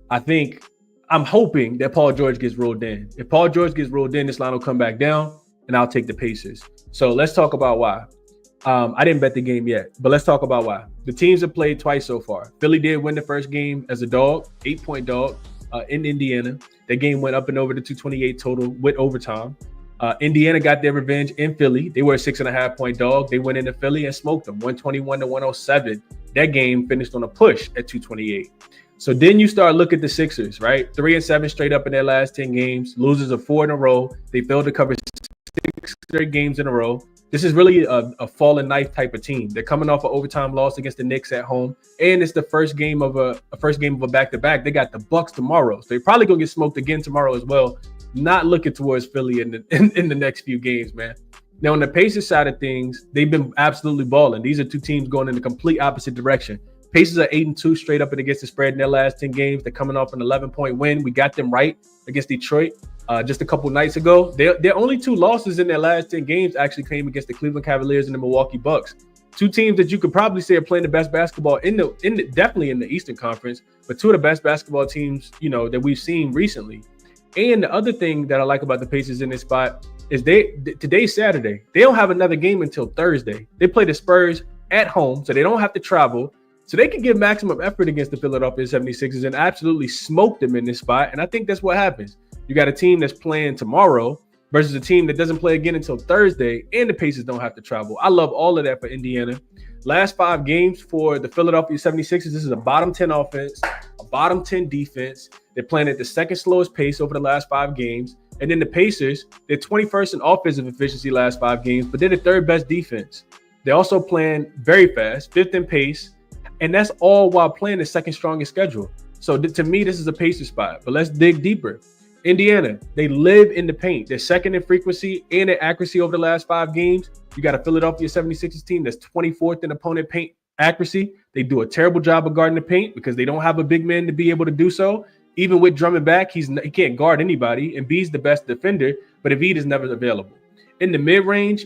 I'm hoping that Paul George gets ruled in. If Paul George gets ruled in, this line will come back down, and I'll take the Pacers. So let's talk about why. I didn't bet the game yet, but let's talk about why. The teams have played twice so far. Philly did win the first game as a dog, 8-point dog in Indiana. That game went up and over to 228 total with overtime. Indiana got their revenge in Philly. They were a 6.5-point dog. They went into Philly and smoked them, 121-107. That game finished on a push at 228. So then you start looking at the Sixers, right? 3-7 straight up in their last 10 games, losers of 4 in a row. They failed to cover 6 straight games in a row. This is really a fallen knife type of team. They're coming off an overtime loss against the Knicks at home, and it's the first game of a back-to-back. They got the Bucks tomorrow, so they're probably gonna get smoked again tomorrow as well. Not looking towards Philly in the next few games, man. Now on the Pacers side of things, they've been absolutely balling. These are two teams going in the complete opposite direction. Pacers are 8-2 straight up and against the spread in their last 10 games. They're coming off an 11-point win. We got them right against Detroit just a couple nights ago. Their only 2 losses in their last 10 games actually came against the Cleveland Cavaliers and the Milwaukee Bucks. 2 teams that you could probably say are playing the best basketball definitely in the Eastern Conference, but 2 of the best basketball teams, that we've seen recently. And the other thing that I like about the Pacers in this spot is today's Saturday. They don't have another game until Thursday. They play the Spurs at home, so they don't have to travel. So they can give maximum effort against the Philadelphia 76ers and absolutely smoke them in this spot. And I think that's what happens. You got a team that's playing tomorrow versus a team that doesn't play again until Thursday, and the Pacers don't have to travel. I love all of that for Indiana. Last 5 games for the Philadelphia 76ers, this is a bottom 10 offense, a bottom 10 defense. They're playing at the second slowest pace over the last 5 games. And then the Pacers, they're 21st in offensive efficiency last 5 games, but they're the 3rd best defense. They're also playing very fast, 5th in pace. And that's all while playing the second strongest schedule. So to me, this is a Pacers spot. But let's dig deeper. Indiana, they live in the paint. They're 2nd in frequency and in accuracy over the last 5 games. You got a Philadelphia 76ers team that's 24th in opponent paint accuracy. They do a terrible job of guarding the paint because they don't have a big man to be able to do so. Even with Drummond back, he can't guard anybody. And B's the best defender, but Embiid is never available. In the mid-range,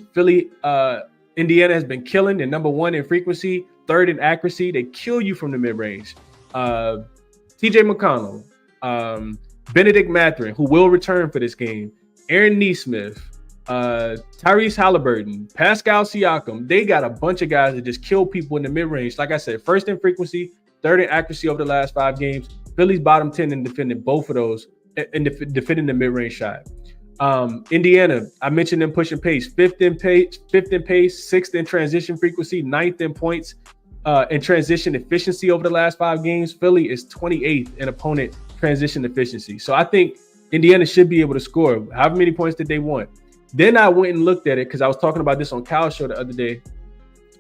Indiana has been killing. They're number 1 in frequency, 3rd in accuracy. They kill you from the mid-range. TJ McConnell, Benedict Mathurin, who will return for this game, Aaron Nesmith, Tyrese Halliburton, Pascal Siakam. They got a bunch of guys that just kill people in the mid-range. Like I said, 1st in frequency, 3rd in accuracy over the last 5 games. Philly's bottom 10 in defending both of those, in defending the mid-range shot. Indiana, I mentioned them pushing pace, 5th in pace, 6th in transition frequency, 9th in points and transition efficiency over the last 5 games. Philly is 28th in opponent transition efficiency. So I think Indiana should be able to score. However many points did they want? Then I went and looked at it because I was talking about this on Kyle's show the other day.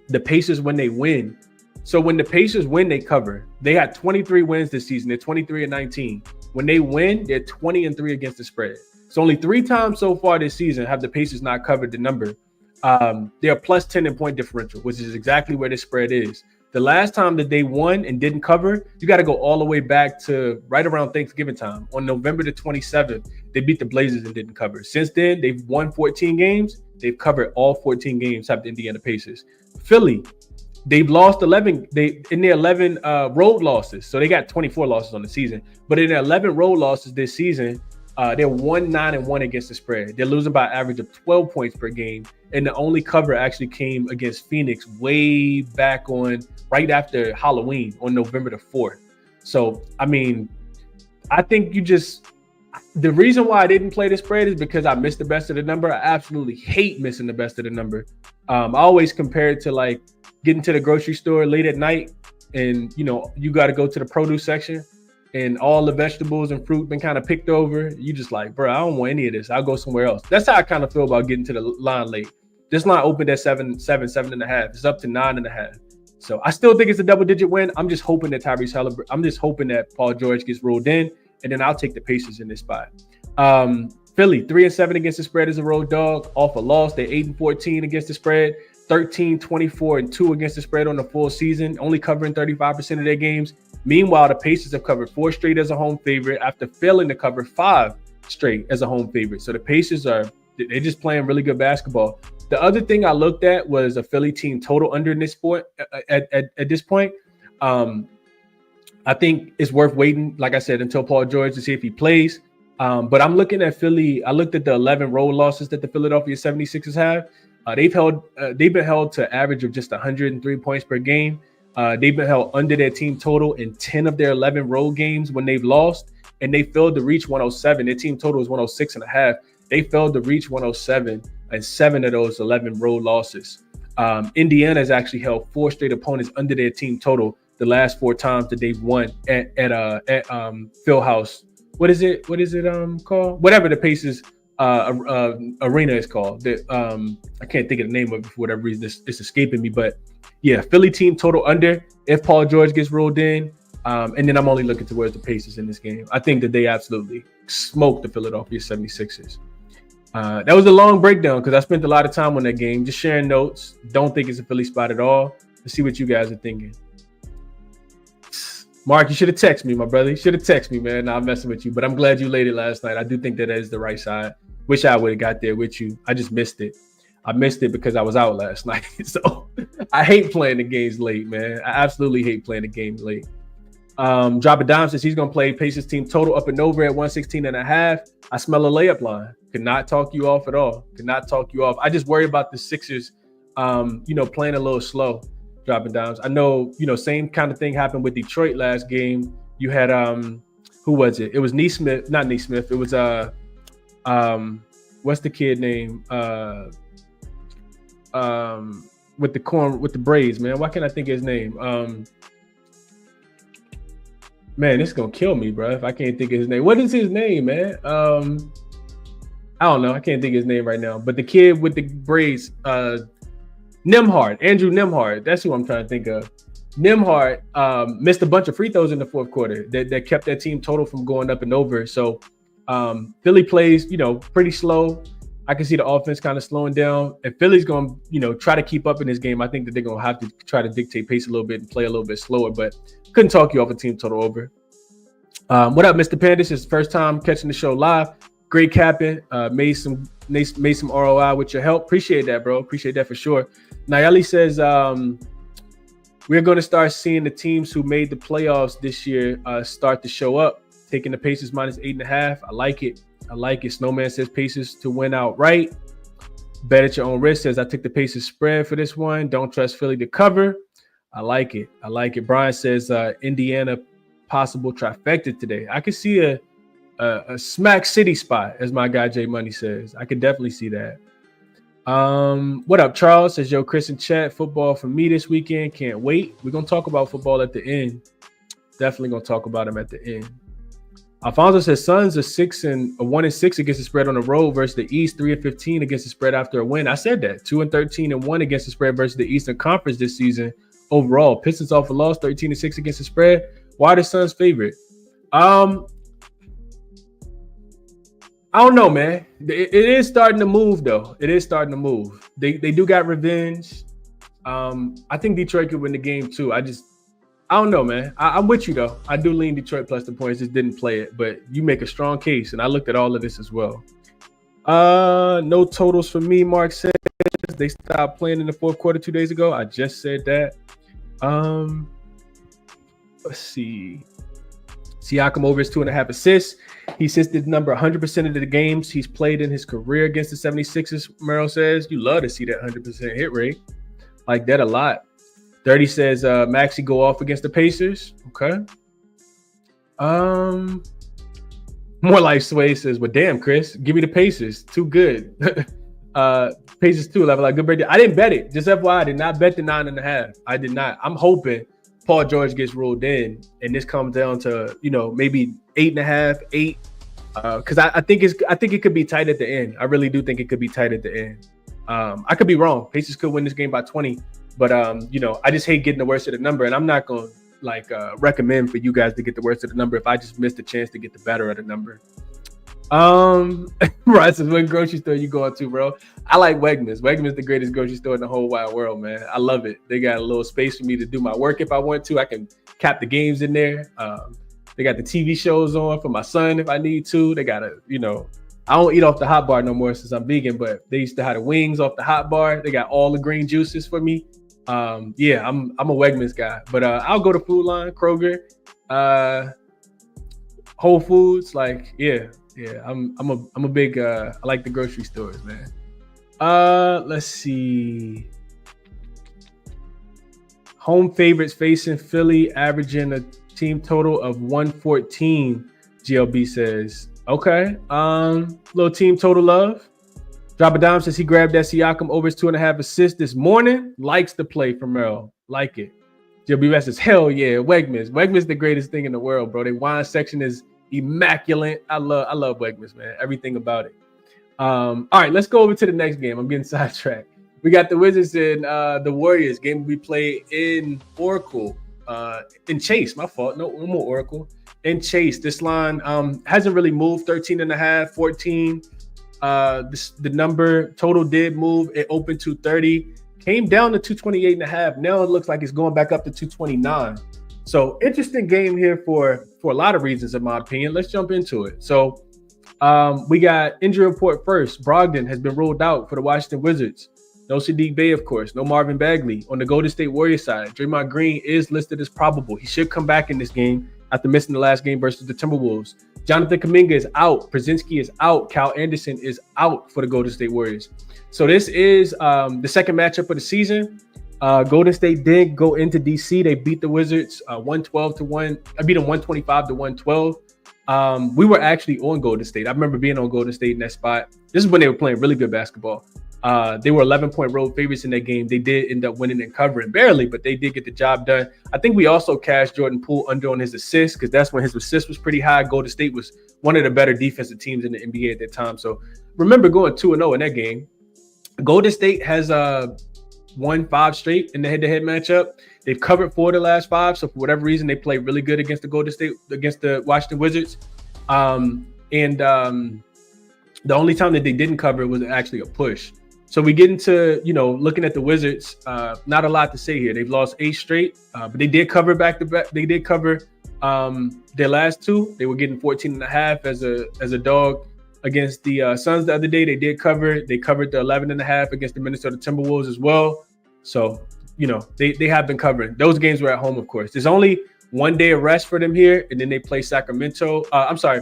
The Pacers when they win. So when the Pacers win, they cover. They had 23 wins this season. They're 23-19. When they win, they're 20-3 against the spread. So only 3 times so far this season have the Pacers not covered the number. They're plus 10 in point differential, which is exactly where the spread is. The last time that they won and didn't cover, you got to go all the way back to right around Thanksgiving time. On November the 27th, they beat the Blazers and didn't cover. Since then, they've won 14 games. They've covered all 14 games, have the Indiana Pacers. Philly, they've lost 11. In their 11 road losses. So they got 24 losses on the season. But in their 11 road losses this season, they're 1-9-1 against the spread. They're losing by an average of 12 points per game. And the only cover actually came against Phoenix way back on right after Halloween on November the 4th. So, I mean, I think the reason why I didn't play the spread is because I missed the best of the number. I absolutely hate missing the best of the number. I always compare it to like getting to the grocery store late at night and, you got to go to the produce section and all the vegetables and fruit been kind of picked over. You just like, bro, I don't want any of this. I'll go somewhere else. That's how I kind of feel about getting to the line late. This line opened at 7.5. It's up to 9.5. So I still think it's a double-digit win. I'm just hoping that Tyrese Halliburton. I'm just hoping that Paul George gets rolled in, and then I'll take the Pacers in this spot. Philly 3-7 against the spread as a road dog. Off a loss, they're 8-14 against the spread. 13-24-2 against the spread on the full season. Only covering 35% of their games. Meanwhile, the Pacers have covered 4 straight as a home favorite after failing to cover 5 straight as a home favorite. So the Pacers they're just playing really good basketball. The other thing I looked at was a Philly team total under in this sport at this point. I think it's worth waiting, like I said, until Paul George to see if he plays. But I'm looking at Philly. I looked at the 11 road losses that the Philadelphia 76ers have. They've been held to average of just 103 points per game. They've been held under their team total in 10 of their 11 road games when they've lost, and they failed to reach 107. Their team total is 106.5. They failed to reach 107 in 7 of those 11 road losses. Indiana has actually held 4 straight opponents under their team total the last 4 times that they've won at Phil House. What is it called? Whatever the Pacers arena is called. I can't think of the name of it for whatever reason. It's escaping me. But yeah, Philly team total under if Paul George gets ruled in. And then I'm only looking towards the Pacers in this game. I think that they absolutely smoked the Philadelphia 76ers. That was a long breakdown because I spent a lot of time on that game, just sharing notes. Don't think it's a Philly spot at all. Let's see what you guys are thinking. Mark, you should have texted me, my brother. You should have texted me, man. Nah, I'm messing with you, but I'm glad you laid it last night. I do think that is the right side. Wish I would have got there with you. I just missed it. I missed it because I was out last night. So I hate playing the games late, man. I absolutely hate playing the game late. Drop a dime says he's going to play Pacers team total up and over at 116.5. I smell a layup line. Could not talk you off at all. Could not talk you off. I just worry about the Sixers, playing a little slow, dropping dimes. I know, same kind of thing happened with Detroit last game. You had, who was it? It was Neesmith, not Neesmith. It was, what's the kid name? With the braids, man. Why can't I think of his name? Man, this is gonna kill me, bro, if I can't think of his name. What is his name, man? I don't know. I can't think of his name right now. But the kid with the braids, Nembhard, Andrew Nembhard. That's who I'm trying to think of. Nembhard missed a bunch of free throws in the fourth quarter that kept that team total from going up and over. So Philly plays, pretty slow. I can see the offense kind of slowing down. If Philly's going to, try to keep up in this game, I think that they're going to have to try to dictate pace a little bit and play a little bit slower. But couldn't talk you off a team total over. What up, Mr. Pan? This is first time catching the show live. Great capping. Made some ROI with your help. Appreciate that, bro. Appreciate that for sure. Nayeli says we're going to start seeing the teams who made the playoffs this year start to show up. Taking the Pacers minus 8.5. I like it. Snowman says Pacers to win outright. Bet at your own risk says I took the Pacers spread for this one. Don't trust Philly to cover. I like it. Brian says Indiana possible trifecta today. I could see a smack city spot, as my guy J Money says. I could definitely see that. What up, Charles? Says yo, Chris in chat. Football for me this weekend. Can't wait. We're gonna talk about football at the end. Definitely gonna talk about them at the end. Alfonso says Suns are 1-6 against the spread on the road versus the East, 3-15 against the spread after a win. I said that 2-13-1 against the spread versus the Eastern Conference this season. Overall, Pistons off a loss, 13-6 against the spread. Why the Suns favorite? I don't know, man. It is starting to move, though. It is starting to move. They do got revenge. I think Detroit could win the game too. I don't know, man. I'm with you, though. I do lean Detroit plus the points. Just didn't play it. But you make a strong case, and I looked at all of this as well. No totals for me, Mark says. They stopped playing in the fourth quarter 2 days ago. I just said that. Let's see. Siakam over his 2.5 assists. He assisted the number 100% of the games he's played in his career against the 76ers, Merrill says. You love to see that 100% hit rate. Like that a lot. 30 says Maxey go off against the Pacers. Okay. More like Sway says, well, damn, Chris, give me the Pacers. Too good. Pacers too. Like good birthday. I didn't bet it. Just FYI, I did not bet the 9.5. I did not. I'm hoping Paul George gets ruled in, and this comes down to maybe 8.5, 8. Because I think it could be tight at the end. I really do think it could be tight at the end. I could be wrong. Pacers could win this game by 20. But, I just hate getting the worst of the number. And I'm not going to recommend for you guys to get the worst of the number if I just missed a chance to get the better of the number. Right, says what grocery store you going to, bro? I like Wegmans. Wegmans is the greatest grocery store in the whole wide world, man. I love it. They got a little space for me to do my work if I want to. I can cap the games in there. They got the TV shows on for my son if I need to. They got I don't eat off the hot bar no more since I'm vegan, but they used to have the wings off the hot bar. They got all the green juices for me. I'm a Wegmans guy, but I'll go to Food Line, Kroger, Whole Foods. I'm a big I like the grocery stores, man. Let's see. Home favorites facing Philly, averaging a team total of 114. GLB says, okay. Little team total love. Drop a dime says he grabbed that Siakam over his 2.5 assists this morning. Likes the play from Merrill. Like it. JBS says, hell yeah, Wegmans. Wegmans the greatest thing in the world, bro. Their wine section is immaculate. I love Wegmans, man. Everything about it. All right, let's go over to the next game. I'm getting sidetracked. We got the Wizards and the Warriors. Game we play in Oracle, in Chase. My fault. No more Oracle. In Chase. This line hasn't really moved. 13.5, 14. The number total did move. It opened 230. Came down to 228.5. Now it looks like it's going back up to 229. So interesting game here for a lot of reasons, in my opinion. Let's jump into it. So we got injury report first. Brogdon has been ruled out for the Washington Wizards. No Sadiq Bey, of course. No Marvin Bagley. On the Golden State Warriors side, Draymond Green is listed as probable. He should come back in this game after missing the last game versus the Timberwolves. Jonathan Kuminga is out. Brzezinski is out. Kyle Anderson is out for the Golden State Warriors. So this is the second matchup of the season. Golden State did go into DC. They beat the Wizards 112-1. I beat them 125-112. We were actually on Golden State. I remember being on Golden State in that spot. This is when they were playing really good basketball. They were 11-point road favorites in that game. They did end up winning and covering barely, but they did get the job done. I think we also cashed Jordan Poole under on his assists because that's when his assist was pretty high. Golden State was one of the better defensive teams in the NBA at that time. So remember going 2-0 in that game. Golden State has won 5 straight in the head-to-head matchup. They've covered 4 of the last 5. So for whatever reason, they played really good against the Washington Wizards. The only time that they didn't cover was actually a push. So we get into, looking at the Wizards, not a lot to say here. They've lost 8 straight, but they did cover back-to-back. They did cover their last 2. They were getting 14.5 as a dog against the Suns the other day. They did cover. They covered the 11.5 against the Minnesota Timberwolves as well. So, they have been covering. Those games were at home, of course. There's only 1 day of rest for them here, and then they play Sacramento.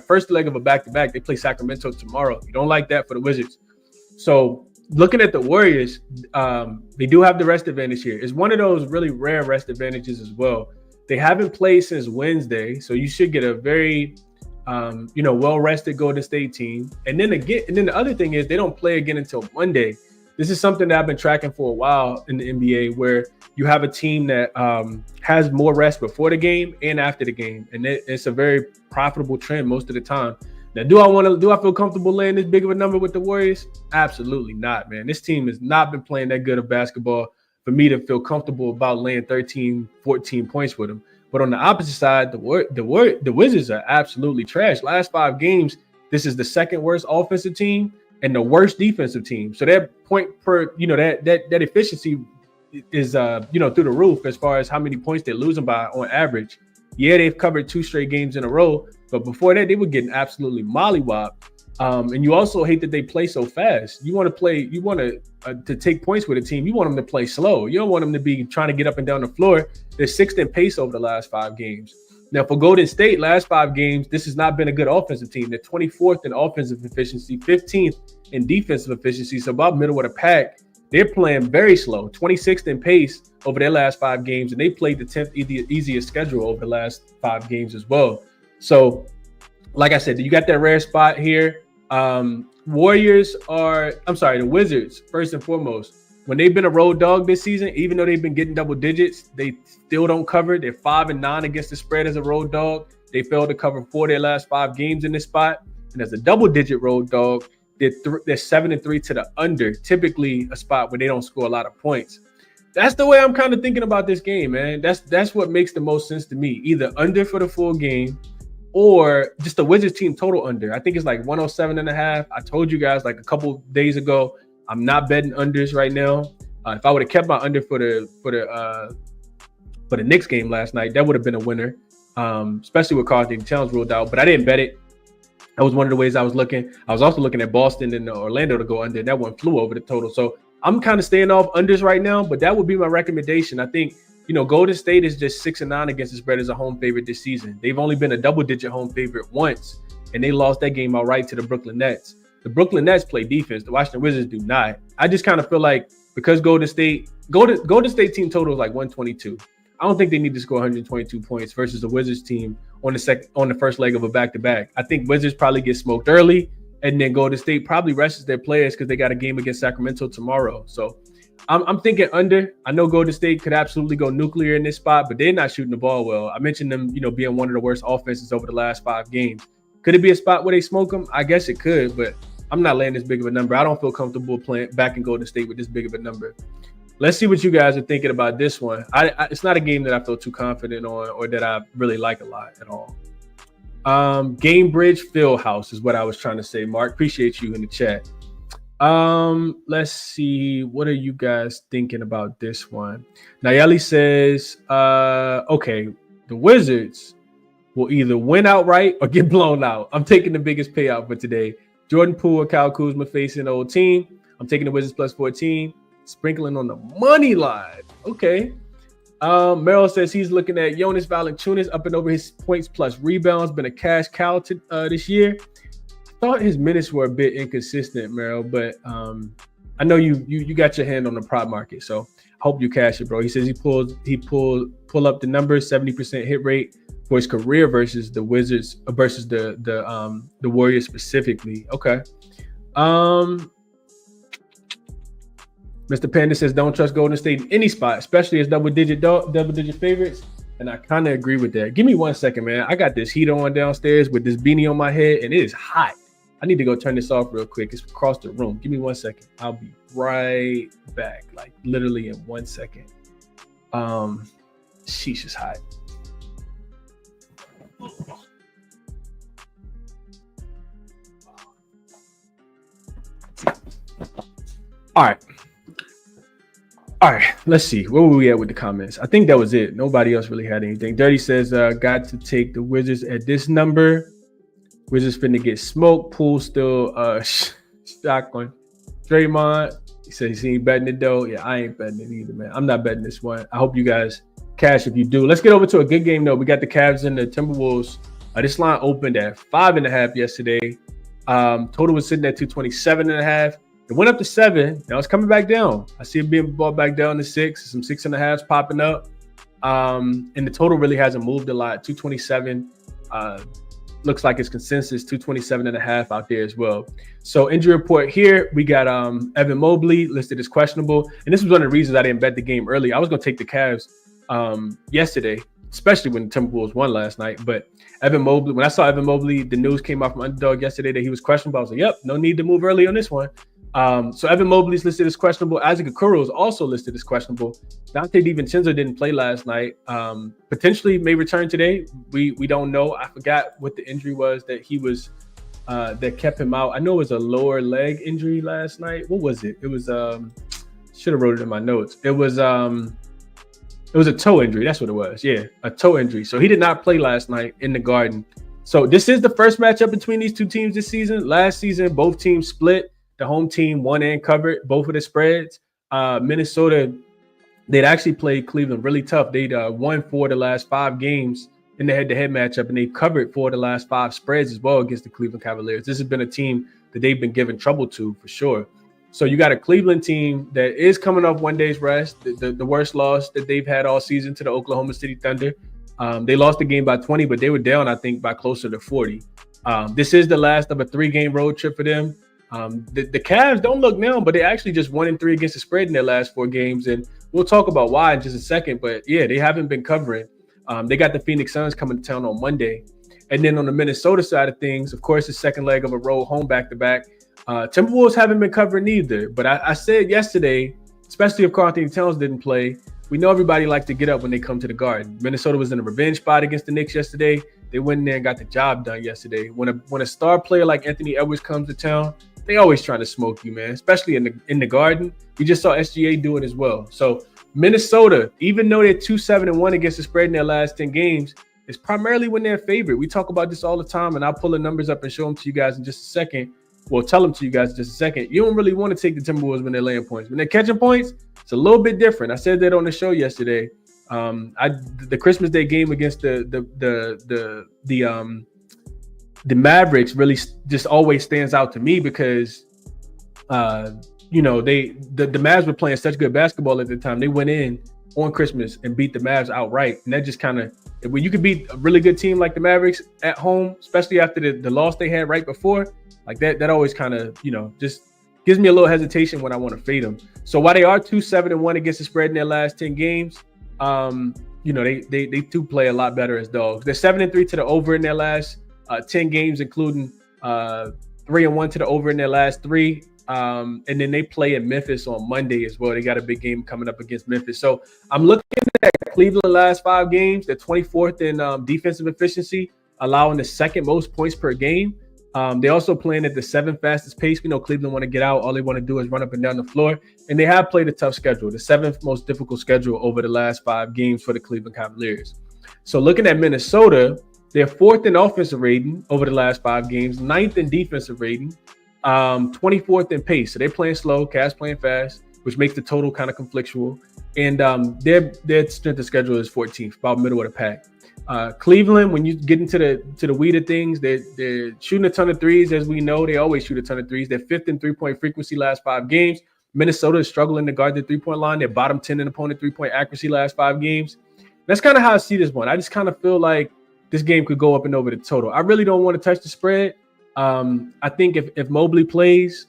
First leg of a back-to-back. They play Sacramento tomorrow. You don't like that for the Wizards. So looking at the Warriors, they do have the rest advantage here. It's one of those really rare rest advantages as well. They haven't played since Wednesday, so you should get a very, well-rested Golden State team. And then the other thing is they don't play again until Monday. This is something that I've been tracking for a while in the NBA, where you have a team that has more rest before the game and after the game, and it's a very profitable trend most of the time. Now, do I feel comfortable laying this big of a number with the Warriors? Absolutely not, man. This team has not been playing that good of basketball for me to feel comfortable about laying 13, 14 points with them. But on the opposite side, the Wizards are absolutely trash. Last 5 games, this is the second worst offensive team and the worst defensive team. So that point per, that efficiency is, through the roof as far as how many points they're losing by on average. Yeah, they've covered 2 straight games in a row, but before that, they were getting absolutely mollywopped. And you also hate that they play so fast. You want to take points with a team. You want them to play slow. You don't want them to be trying to get up and down the floor. They're 6th in pace over the last 5 games. Now, for Golden State, last 5 games, this has not been a good offensive team. They're 24th in offensive efficiency, 15th in defensive efficiency, so about middle of the pack. They're playing very slow, 26th in pace over their last 5 games, and they played the 10th easiest schedule over the last 5 games as well. So, like I said, you got that rare spot here. The Wizards, first and foremost, when they've been a road dog this season, even though they've been getting double digits, they still don't cover. They're 5-9 against the spread as a road dog. They failed to cover 4 of their last 5 games in this spot. And as a double-digit road dog, they're 7-3 to the under, typically a spot where they don't score a lot of points. That's the way I'm kind of thinking about this game, man. That's what makes the most sense to me. Either under for the full game or just the Wizards team total under. I think it's like 107.5. I told you guys like a couple days ago, I'm not betting unders right now. If I would have kept my under for the Knicks game last night, that would have been a winner, especially with Karl Anthony Towns ruled out. But I didn't bet it. That was one of the ways I was looking. I was also looking at Boston and Orlando to go under. That one flew over the total. So I'm kind of staying off unders right now, but that would be my recommendation. I think, Golden State is just 6-9 against the spread as a home favorite this season. They've only been a double-digit home favorite once, and they lost that game outright to the Brooklyn Nets. The Brooklyn Nets play defense. The Washington Wizards do not. I just kind of feel like because Golden State team total is like 122. I don't think they need to score 122 points versus the Wizards team on the first leg of a back-to-back. I think Wizards probably get smoked early, and then Golden State probably rests their players because they got a game against Sacramento tomorrow. So I'm thinking under. I know Golden State could absolutely go nuclear in this spot, but they're not shooting the ball well. I mentioned them, being one of the worst offenses over the last 5 games. Could it be a spot where they smoke them? I guess it could, but I'm not laying this big of a number. I don't feel comfortable playing back in Golden State with this big of a number. Let's see what you guys are thinking about this one. It's not a game that I feel too confident on or that I really like a lot at all. Game Bridge Field House is what I was trying to say, Mark. Appreciate you in the chat. Let's see. What are you guys thinking about this one? Nayeli says, okay, the Wizards will either win outright or get blown out. I'm taking the biggest payout for today. Jordan Poole or Kyle Kuzma facing the old team. I'm taking the Wizards plus 14. Sprinkling on the money line. Okay. Merrill says he's looking at Jonas Valanciunas up and over his points plus rebounds. Been a cash cow this year. Thought his minutes were a bit inconsistent, Merrill, but I know you got your hand on the prop market, so I hope you cash it, bro. He says he pull up the numbers, 70% hit rate for his career versus the Wizards versus the Warriors specifically. Okay. Mr. Panda says don't trust Golden State in any spot, especially as double digit favorites. And I kind of agree with that. Give me 1 second, man. I got this heat on downstairs with this beanie on my head, and it is hot. I need to go turn this off real quick. It's across the room. Give me 1 second. I'll be right back. Like literally in 1 second. Sheesh, is hot. All right, let's see. Where were we at with the comments? I think that was it. Nobody else really had anything. Dirty says, got to take the Wizards at this number. Wizards finna get smoked. Poole still shotgun. Draymond, he says he ain't betting it though. Yeah, I ain't betting it either, man. I'm not betting this one. I hope you guys cash if you do. Let's get over to a good game though. We got the Cavs and the Timberwolves. This line opened at 5.5 yesterday. Total was sitting at 227.5. It went up to 7. Now it's coming back down. I see it being brought back down to 6. Some 6.5s popping up. And the total really hasn't moved a lot. 227. Looks like it's consensus 227.5 out there as well. So injury report here, we got Evan Mobley listed as questionable. And this was one of the reasons I didn't bet the game early. I was going to take the Cavs yesterday, especially when the Timberwolves won last night. But Evan Mobley, when I saw Evan Mobley, the news came out from Underdog yesterday that he was questionable. I was like, yep, no need to move early on this one. So Evan Mobley is listed as questionable. Isaac Okoro is also listed as questionable. Dante DiVincenzo didn't play last night. Potentially may return today. We don't know. I forgot what the injury was that he was that kept him out. I know it was a lower leg injury last night. What was it? It was should have wrote it in my notes. It was a toe injury. That's what it was. Yeah, a toe injury. So he did not play last night in the Garden. So this is the first matchup between these two teams this season. Last season, both teams split. The home team won and covered both of the spreads. Minnesota, they'd actually played Cleveland really tough. They'd won 4 of the last 5 games in the head-to-head matchup, and they covered 4 of the last 5 spreads as well against the Cleveland Cavaliers. This has been a team that they've been giving trouble to for sure. So you got a Cleveland team that is coming off 1 day's rest, the worst loss that they've had all season to the Oklahoma City Thunder. They lost the game by 20, but they were down, I think, by closer to 40. This is the last of a 3-game road trip for them. The Cavs don't look now, but they actually just 1-3 against the spread in their last 4 games. And we'll talk about why in just a second. But yeah, they haven't been covering. They got the Phoenix Suns coming to town on Monday. And then on the Minnesota side of things, of course, the second leg of a road home back-to-back. Timberwolves haven't been covering either. But I said yesterday, especially if Karl-Anthony Towns didn't play, we know everybody likes to get up when they come to the Garden. Minnesota was in a revenge spot against the Knicks yesterday. They went in there and got the job done yesterday. When a star player like Anthony Edwards comes to town, they always trying to smoke you, man, especially in the Garden. We just saw SGA do it as well. So Minnesota, even though they're 2-7-1 against the spread in their last 10 games, is primarily when they're favored. We talk about this all the time, and I'll pull the numbers up and show them to you guys in just a second. Well, tell them to you guys in just a second. You don't really want to take the Timberwolves when they're laying points. When they're catching points, it's a little bit different. I said that on the show yesterday. The Christmas Day game against the Mavericks really just always stands out to me because, the Mavs were playing such good basketball at the time. They went in on Christmas and beat the Mavs outright. And that just kind of, when you can beat a really good team like the Mavericks at home, especially after the loss they had right before, like that always kind of, just gives me a little hesitation when I want to fade them. So while they are 2-7-1 against the spread in their last 10 games, they do play a lot better as dogs. They're 7-3 to the over in their last 10 games, including 3-1 to the over in their last 3. And then they play in Memphis on Monday as well. They got a big game coming up against Memphis. So I'm looking at Cleveland last 5 games. They're 24th in defensive efficiency, allowing the second most points per game. They also playing at the 7th fastest pace. We know Cleveland want to get out. All they want to do is run up and down the floor. And they have played a tough schedule, the 7th most difficult schedule over the last 5 games for the Cleveland Cavaliers. So looking at Minnesota, they're 4th in offensive rating over the last 5 games, 9th in defensive rating, 24th in pace. So they're playing slow, Cavs playing fast, which makes the total kind of conflictual. And their strength of schedule is 14th, about middle of the pack. Cleveland, when you get into the weed of things, they're shooting a ton of threes, as we know. They always shoot a ton of threes. They're 5th in three-point frequency last 5 games. Minnesota is struggling to guard the three-point line. They're bottom 10 in opponent three-point accuracy last 5 games. That's kind of how I see this one. I just kind of feel like this game could go up and over the total. I really don't want to touch the spread. I think if Mobley plays,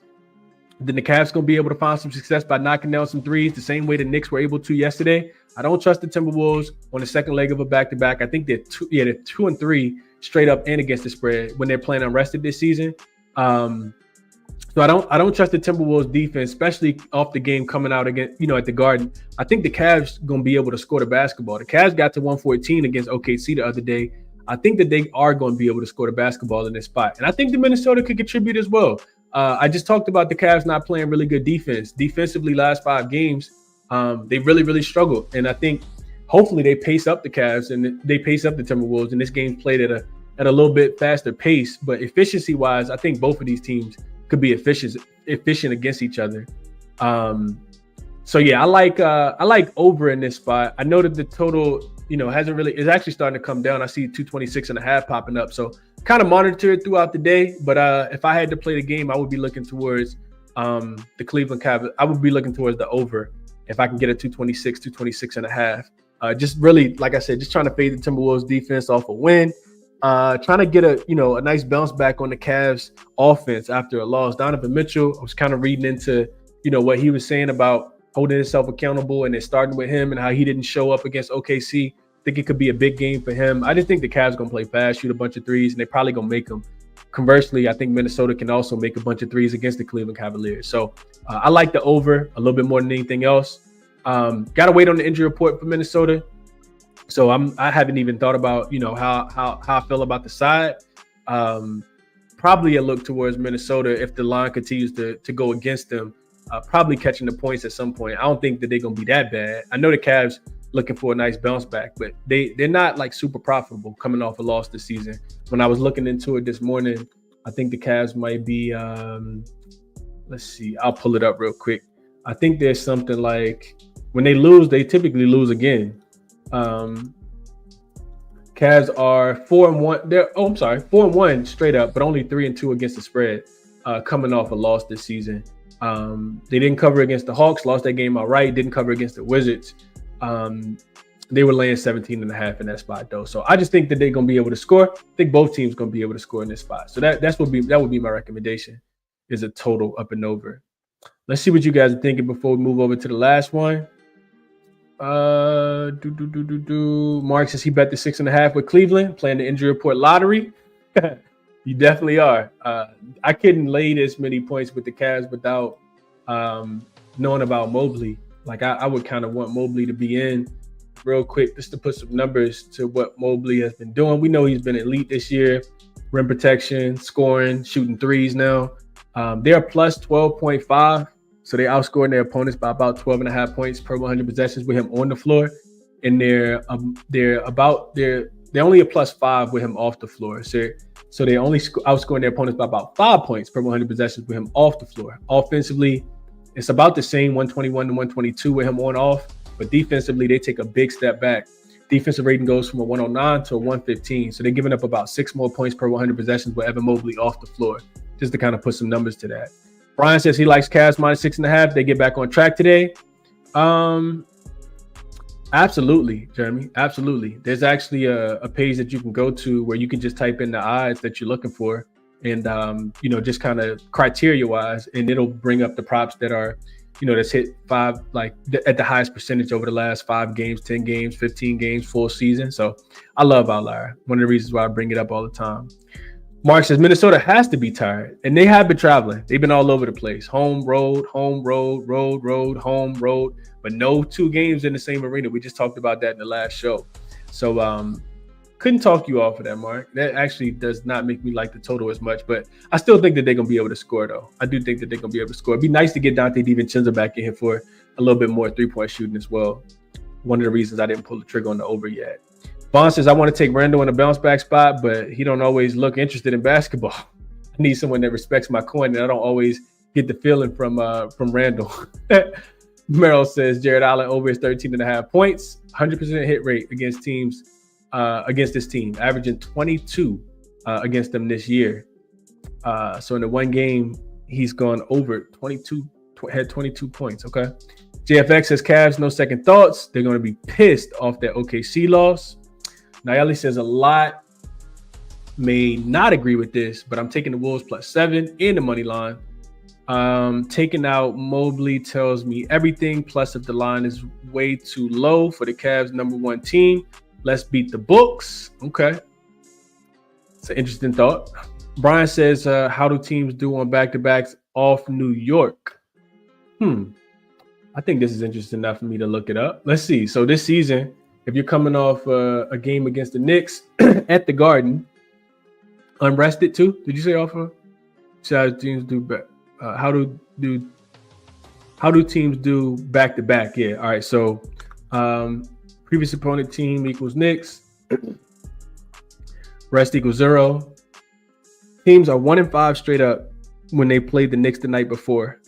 then the Cavs going to be able to find some success by knocking down some threes the same way the Knicks were able to yesterday. I don't trust the Timberwolves on the second leg of a back-to-back. I think they're 2-3 straight up and against the spread when they're playing unrested this season. So I don't trust the Timberwolves defense, especially off the game coming out against, at the Garden. I think the Cavs going to be able to score the basketball. The Cavs got to 114 against OKC the other day. I think that they are going to be able to score the basketball in this spot. And I think the Minnesota could contribute as well. I just talked about the Cavs not playing really good defense. Defensively, last 5 games, they really, really struggled. And I think hopefully they pace up the Cavs and they pace up the Timberwolves. And this game's played at a little bit faster pace. But efficiency-wise, I think both of these teams could be efficient against each other. So yeah, I like over in this spot. I know that the total, is actually starting to come down. I see 226.5 popping up. So kind of monitor it throughout the day. But if I had to play the game, I would be looking towards the Cleveland Cavaliers. I would be looking towards the over if I can get a 226.5. Just really, like I said, just trying to fade the Timberwolves defense off a win. Trying to get a nice bounce back on the Cavs offense after a loss. Donovan Mitchell, I was kind of reading into, what he was saying about holding himself accountable and then starting with him and how he didn't show up against OKC. I think it could be a big game for him. I just think the Cavs going to play fast, shoot a bunch of threes, and they're probably going to make them. Conversely, I think Minnesota can also make a bunch of threes against the Cleveland Cavaliers. So I like the over a little bit more than anything else. Got to wait on the injury report for Minnesota. So I haven't even thought about, how I feel about the side. Probably a look towards Minnesota if the line continues to go against them. Probably catching the points at some point. I don't think that they're going to be that bad. I know the Cavs looking for a nice bounce back, but they're not like super profitable coming off a loss this season. When I was looking into it this morning, I think the Cavs might be, let's see, I'll pull it up real quick. I think there's something like when they lose, they typically lose again. Cavs are 4-1. They're 4-1 straight up, but only 3-2 against the spread, coming off a loss this season. They didn't cover against the Hawks, lost that game outright, didn't cover against the Wizards. They were laying 17.5 in that spot though. So I just think that they're gonna be able to score. I think both teams gonna be able to score in this spot. So that would be my recommendation, is a total up and over. Let's see what you guys are thinking before we move over to the last one. Mark says he bet the 6.5 with Cleveland, playing the injury report lottery. You definitely are. I couldn't lay this many points with the Cavs without knowing about Mobley. Like I would kind of want Mobley to be in real quick just to put some numbers to what Mobley has been doing. We know he's been elite this year, rim protection, scoring, shooting threes now. They're plus 12.5. So they're outscoring their opponents by about 12.5 points per 100 possessions with him on the floor. And they're only a plus 5 with him off the floor. So they're only outscoring their opponents by about 5 points per 100 possessions with him off the floor. Offensively, it's about the same, 121 to 122 with him on off. But defensively, they take a big step back. Defensive rating goes from a 109 to a 115. So they're giving up about 6 more points per 100 possessions with Evan Mobley off the floor, just to kind of put some numbers to that. Brian says he likes Cavs minus 6.5. They get back on track today. Absolutely, Jeremy. Absolutely. There's actually a page that you can go to where you can just type in the odds that you're looking for. and just kind of criteria wise, and it'll bring up the props that are, that's hit five, like at the highest percentage over the last 5 games, 10 games, 15 games, full season. So I love Outlier. One of the reasons why I bring it up all the time. Mark says Minnesota has to be tired, and they have been traveling. They've been all over the place. Home, road, home, road, road, road, home, road, but no 2 games in the same arena. We just talked about that in the last show. So couldn't talk you off of that, Mark. That actually does not make me like the total as much, but I still think that they're going to be able to score, though. I do think that they're going to be able to score. It'd be nice to get Dante DiVincenzo back in here for a little bit more 3-point shooting as well. One of the reasons I didn't pull the trigger on the over yet. Vaughn says, I want to take Randall in a bounce back spot, but he don't always look interested in basketball. I need someone that respects my coin, and I don't always get the feeling from Randall. Merrill says, Jared Allen over his 13.5 points, 100% hit rate against teams, against this team, averaging 22 against them this year. So in the one game, he's gone over 22, had 22 points, okay? JFX says, Cavs, no second thoughts. They're going to be pissed off that OKC loss. Nayeli says a lot may not agree with this, but I'm taking the Wolves +7 in the money line. Taking out Mobley tells me everything. Plus, if the line is way too low for the Cavs' #1 team, let's beat the books. Okay. It's an interesting thought. Brian says, how do teams do on back-to-backs off New York? I think this is interesting enough for me to look it up. Let's see. So this season, if you're coming off a game against the Knicks at the Garden, unrested too. Did you say off of? How do teams do back? How do teams do back to back? Yeah. All right. So previous opponent team equals Knicks. Rest equals 0. Teams are 1-5 straight up when they played the Knicks the night before.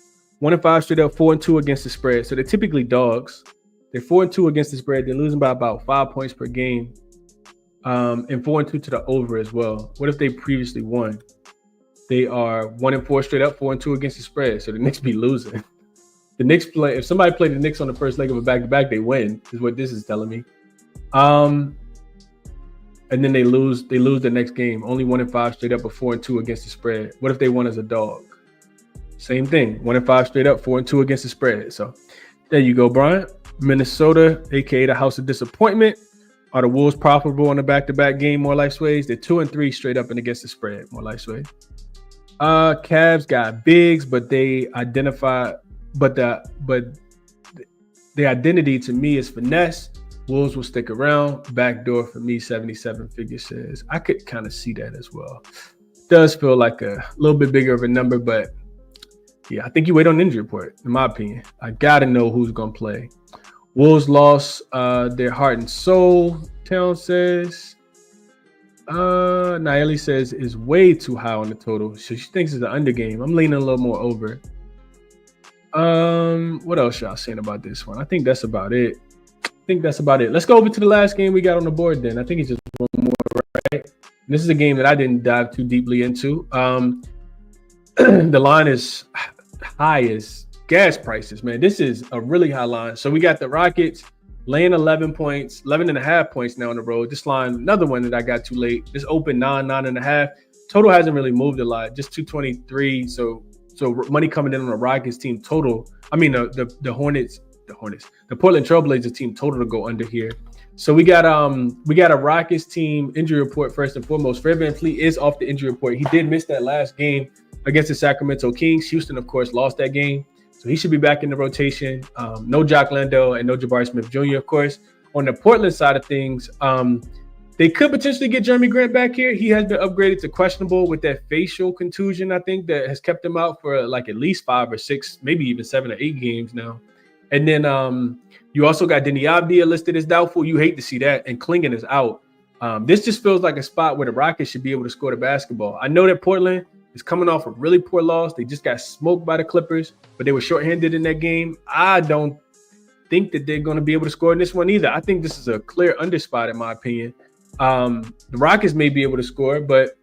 1-5 straight up, 4-2 against the spread. So they're typically dogs. They're 4-2 against the spread. They're losing by about 5 points per game, and 4-2 to the over as well. What if they previously won? They are 1-4 straight up, 4-2 against the spread. So the Knicks be losing. The Knicks play. If somebody played the Knicks on the first leg of a back-to-back, they win. Is what this is telling me. And then they lose. They lose the next game. Only 1-5 straight up, but 4-2 against the spread. What if they won as a dog? Same thing. 1-5 straight up, 4-2 against the spread. So there you go, Brian. Minnesota, aka the House of Disappointment. Are the Wolves profitable on a back-to-back game? More life sways. They're 2-3 straight up and against the spread. More life sways. Cavs got bigs, but they identify, but the identity to me is finesse. Wolves will stick around. Backdoor for me, 77 figure says. I could kind of see that as well. Does feel like a little bit bigger of a number, but yeah, I think you wait on the injury report, in my opinion. I got to know who's going to play. Wolves lost their heart and soul, Town says. Nayeli says is way too high on the total. So she thinks it's an under game. I'm leaning a little more over. What else y'all saying about this one? I think that's about it. Let's go over to the last game we got on the board then. I think it's just one more, right? And this is a game that I didn't dive too deeply into. The line is high as gas prices, man. This is a really high line. So we got the Rockets laying 11 points, 11.5 points now on the road. This line, another one that I got too late. This open 9.5. Total hasn't really moved a lot, just 223. So money coming in on the Rockets team total. I mean, the Portland Trailblazers team total to go under here. So we got a Rockets team injury report first and foremost. Fred VanVleet is off the injury report. He did miss that last game against the Sacramento Kings. Houston, of course, lost that game. So he should be back in the rotation. No Jock Landale and no Jabari Smith Jr., of course. On the Portland side of things, they could potentially get Jeremy Grant back here. He has been upgraded to questionable with that facial contusion, I think, that has kept him out for like at least 5 or 6, maybe even 7 or 8 games now. And then you also got Denny Abdia listed as doubtful. You hate to see that. And Klingon is out. This just feels like a spot where the Rockets should be able to score the basketball. I know that Portland is coming off a really poor loss. They just got smoked by the Clippers, but they were shorthanded in that game. I don't think that they're going to be able to score in this one either. I think this is a clear under spot in my opinion. The Rockets may be able to score, but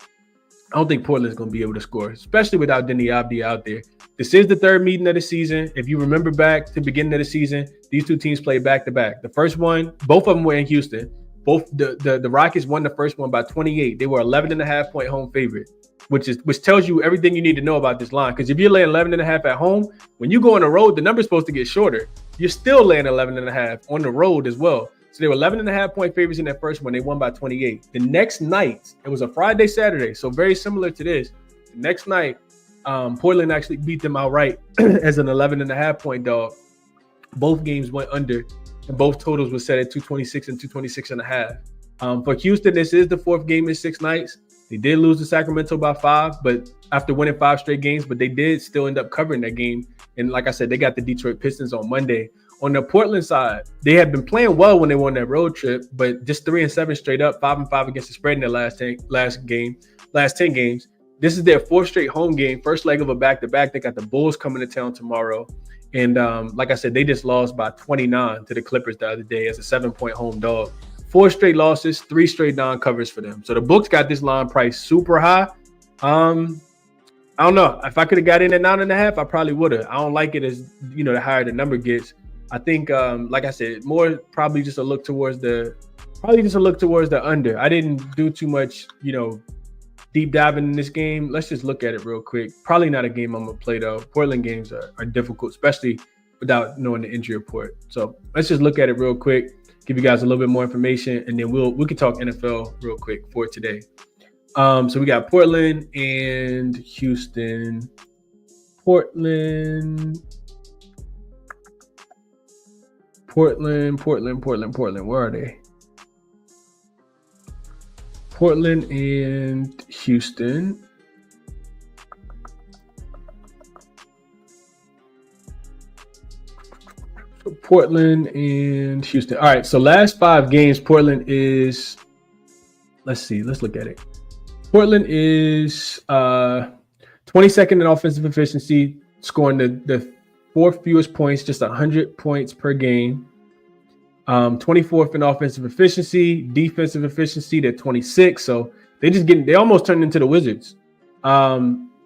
I don't think Portland's going to be able to score, especially without Denny Abdia out there. This is the third meeting of the season. If you remember back to the beginning of the season, these two teams played back-to-back. The first one, both of them were in Houston. Both the Rockets won the first one by 28. They were 11.5-point home favorite. which tells you everything you need to know about this line. Because if you're laying 11.5 at home, when you go on the road, the number's supposed to get shorter. You're still laying 11.5 on the road as well. So they were 11.5 point favorites in that first one. They won by 28. The next night, it was a Friday, Saturday, so very similar to this. The next night, Portland actually beat them outright as an 11.5 point dog. Both games went under, and both totals were set at 226 and 226.5. For Houston, this is the fourth game in 6 nights. They did lose to Sacramento by 5, but after winning 5 straight games, but they did still end up covering that game. And like I said, they got the Detroit Pistons on Monday. On the Portland side, they had been playing well when they won that road trip, but just 3-7 straight up, 5-5 against the spread in their last 10 games. This is their 4th straight home game, first leg of a back-to-back. They got the Bulls coming to town tomorrow. And like I said, they just lost by 29 to the Clippers the other day as a 7-point home dog. 4 straight losses, 3 straight non-covers for them. So the books got this line priced super high. I don't know. If I could have got in at 9.5, I probably would have. I don't like it as, the higher the number gets. I think, like I said, more probably just a look towards the under. I didn't do too much, deep diving in this game. Let's just look at it real quick. Probably not a game I'm gonna play though. Portland games are difficult, especially without knowing the injury report. So let's just look at it real quick. Give you guys a little bit more information, and then we can talk NFL real quick for today. So we got Portland and Houston. Portland. Where are they? Portland and Houston. So Portland and Houston. All right. So last 5 games, Portland is. Let's look at it. Portland is 22nd in offensive efficiency, scoring the 4th fewest points, just 100 points per game. 24th in offensive efficiency, defensive efficiency, they're 26. So they almost turned into the Wizards.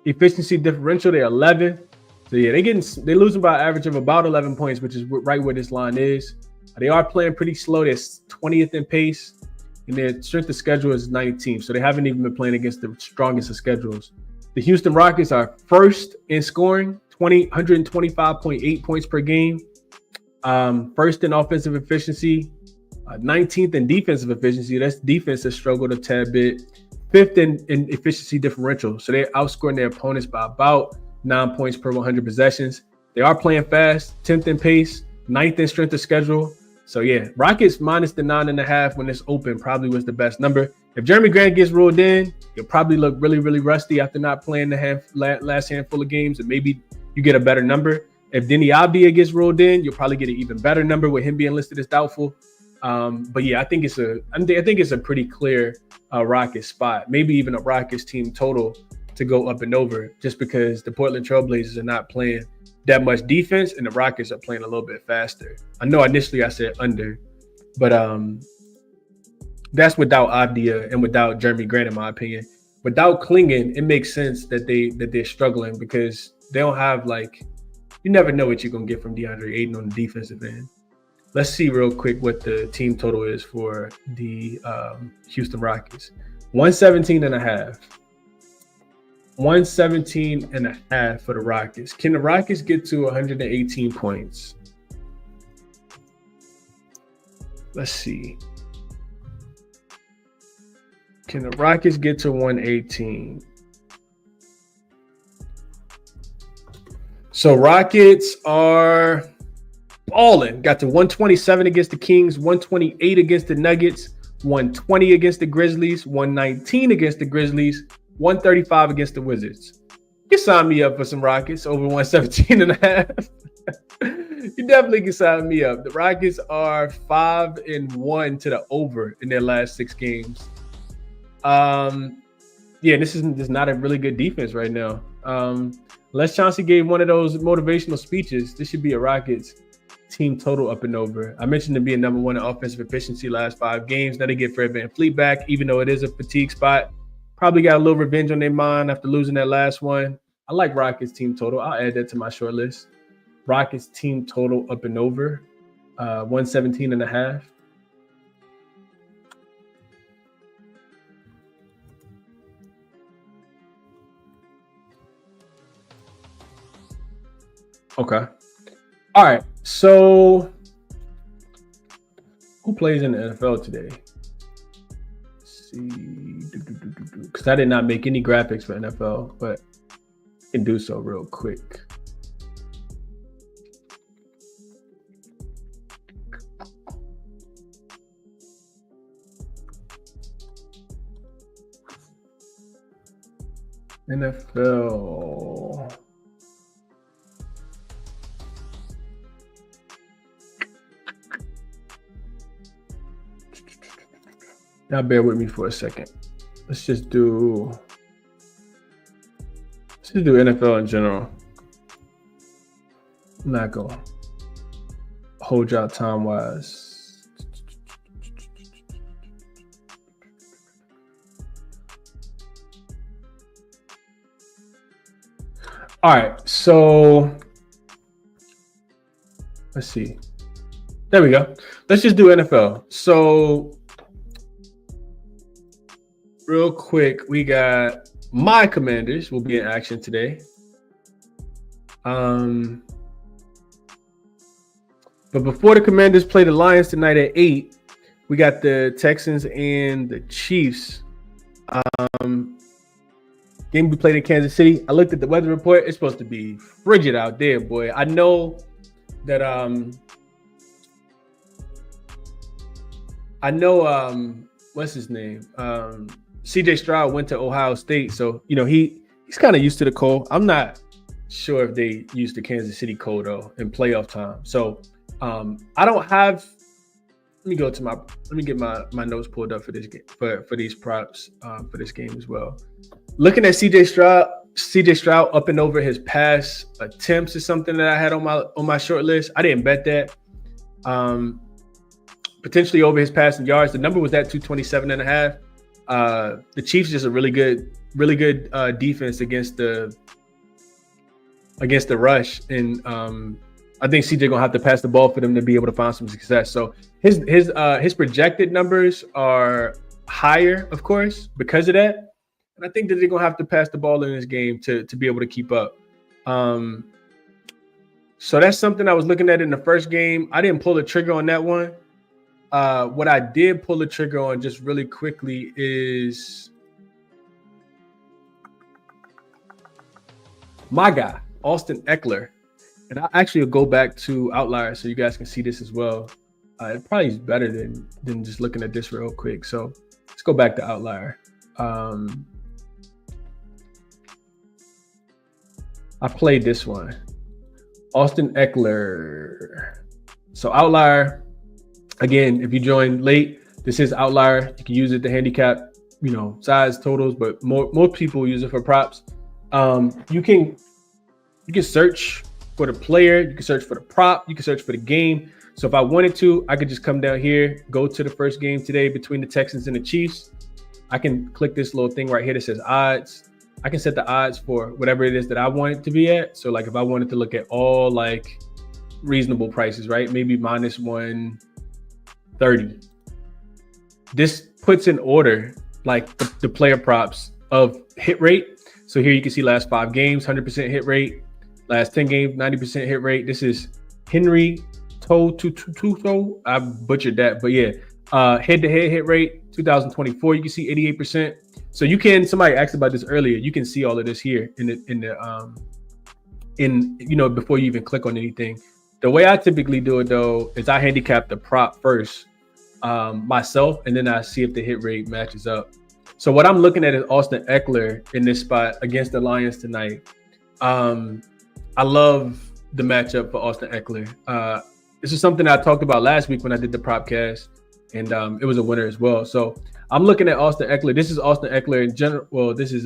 Efficiency differential, they're 11. So yeah, they're losing by an average of about 11 points, which is right where this line is. They are playing pretty slow. They're 20th in pace, and their strength of schedule is 19th. So they haven't even been playing against the strongest of schedules. The Houston Rockets are first in scoring, 125.8 points per game. First in offensive efficiency, 19th in defensive efficiency. That's defense has struggled a tad bit. 5th in efficiency differential. So they're outscoring their opponents by about 9 points per 100 possessions. They are playing fast, 10th in pace, 9th in strength of schedule. So yeah, Rockets minus the 9.5 when it's open probably was the best number. If Jeremy Grant gets ruled in, he'll probably look really, really rusty after not playing the last handful of games, and maybe you get a better number. If Denny Avdia gets ruled in, you'll probably get an even better number with him being listed as doubtful. But yeah, I think it's a pretty clear Rockets spot. Maybe even a Rockets team total to go up and over, just because the Portland Trailblazers are not playing that much defense and the Rockets are playing a little bit faster. I know initially I said under, but that's without Avdia and without Jeremy Grant, in my opinion. Without Klingon, it makes sense that they're struggling because they don't have you never know what you're gonna get from DeAndre Ayton on the defensive end. Let's see real quick what the team total is for the Houston Rockets. 117.5. 117.5 for the Rockets. Can the Rockets get to 118 points? Let's see. Can the Rockets get to 118? So Rockets are balling. Got to 127 against the Kings, 128 against the Nuggets, 120 against the Grizzlies, 119 against the Grizzlies, 135 against the Wizards. You can sign me up for some Rockets over 117.5. You definitely can sign me up. The Rockets are 5-1 to the over in their last 6 games. Yeah, this is not a really good defense right now. Unless Chauncey gave one of those motivational speeches, this should be a Rockets team total up and over. I mentioned them being number 1 in offensive efficiency last 5 games. Now they get Fred VanVleet back, even though it is a fatigue spot. Probably got a little revenge on their mind after losing that last one. I like Rockets team total. I'll add that to my short list. Rockets team total up and over, 117.5. Okay. All right. So who plays in the NFL today? Let's see. Because I did not make any graphics for NFL, but I can do so real quick. NFL. Now bear with me for a second. Let's just do NFL in general. I'm not gonna hold y'all time wise. All right, so let's see. There we go. Let's just do NFL. So real quick, we got my Commanders will be in action today. But before the Commanders play the Lions tonight at 8, we got the Texans and the Chiefs. Game we played in Kansas City. I looked at the weather report. It's supposed to be frigid out there, boy. I know that what's his name? CJ Stroud went to Ohio State, so he's kind of used to the cold. I'm not sure if they used the Kansas City cold though in playoff time. So I don't have. Let me get my notes pulled up for this game for these props for this game as well. Looking at CJ Stroud up and over his pass attempts is something that I had on my short list. I didn't bet that. Potentially over his passing yards. The number was at 227.5. The Chiefs just a really good defense against the rush, and I think CJ gonna have to pass the ball for them to be able to find some success. So his projected numbers are higher, of course, because of that. And I think that they're gonna have to pass the ball in this game to be able to keep up. So that's something I was looking at in the first game. I didn't pull the trigger on that one. What I did pull the trigger on just really quickly is my guy, Austin Eckler. And I actually will go back to Outlier so you guys can see this as well. It probably is better than just looking at this real quick. So let's go back to Outlier. I played this one. Austin Eckler. So Outlier, again, if you joined late, this is Outlier. You can use it to handicap, size totals, but more people use it for props. You can search for the player, you can search for the prop, you can search for the game. So if I wanted to, I could just come down here, go to the first game today between the Texans and the Chiefs. I can click this little thing right here that says odds. I can set the odds for whatever it is that I want it to be at. So like if I wanted to look at all like reasonable prices, right? Maybe minus 130. This puts in order like the player props of hit rate. So here you can see last 5 games, 100% hit rate. Last 10 games, 90% hit rate. This is Henry Toto. I butchered that, but yeah. Head-to-head hit rate, 2024. You can see 88%. So you can. Somebody asked about this earlier. You can see all of this here before you even click on anything. The way I typically do it though is I handicap the prop first myself, and then I see if the hit rate matches up. So what I'm looking at is Austin Eckler in this spot against the Lions tonight. I love the matchup for Austin Eckler. This is something I talked about last week when I did the propcast, and it was a winner as well. So I'm looking at Austin Eckler. This is Austin Eckler in general. Well, this is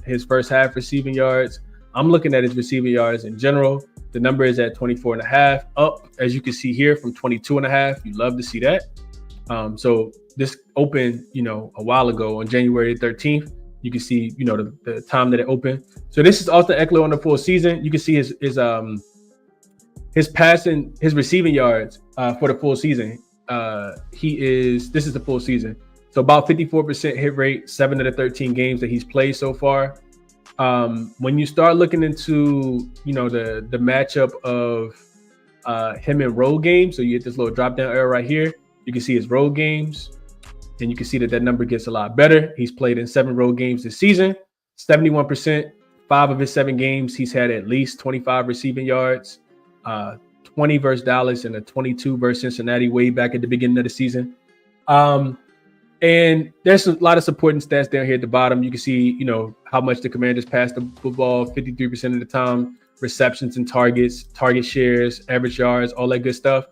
his first half receiving yards. I'm looking at his receiving yards in general. The number is at 24.5, up, as you can see here, from 22.5. You love to see that. So this opened, a while ago on January 13th. You can see, the time that it opened. So this is Austin Eckler on the full season. You can see his receiving yards for the full season. This is the full season. So about 54% hit rate, 7 of the 13 games that he's played so far. When you start looking into, the matchup of him in road games, so you get this little drop down arrow right here. You can see his road games, and you can see that number gets a lot better. He's played in 7 road games this season, 71%. 5 of his 7 games, he's had at least 25 receiving yards, 20 versus Dallas and a 22 versus Cincinnati way back at the beginning of the season. And there's a lot of supporting stats down here at the bottom. You can see, how much the Commanders pass the football 53% of the time, receptions and targets, target shares, average yards, all that good stuff.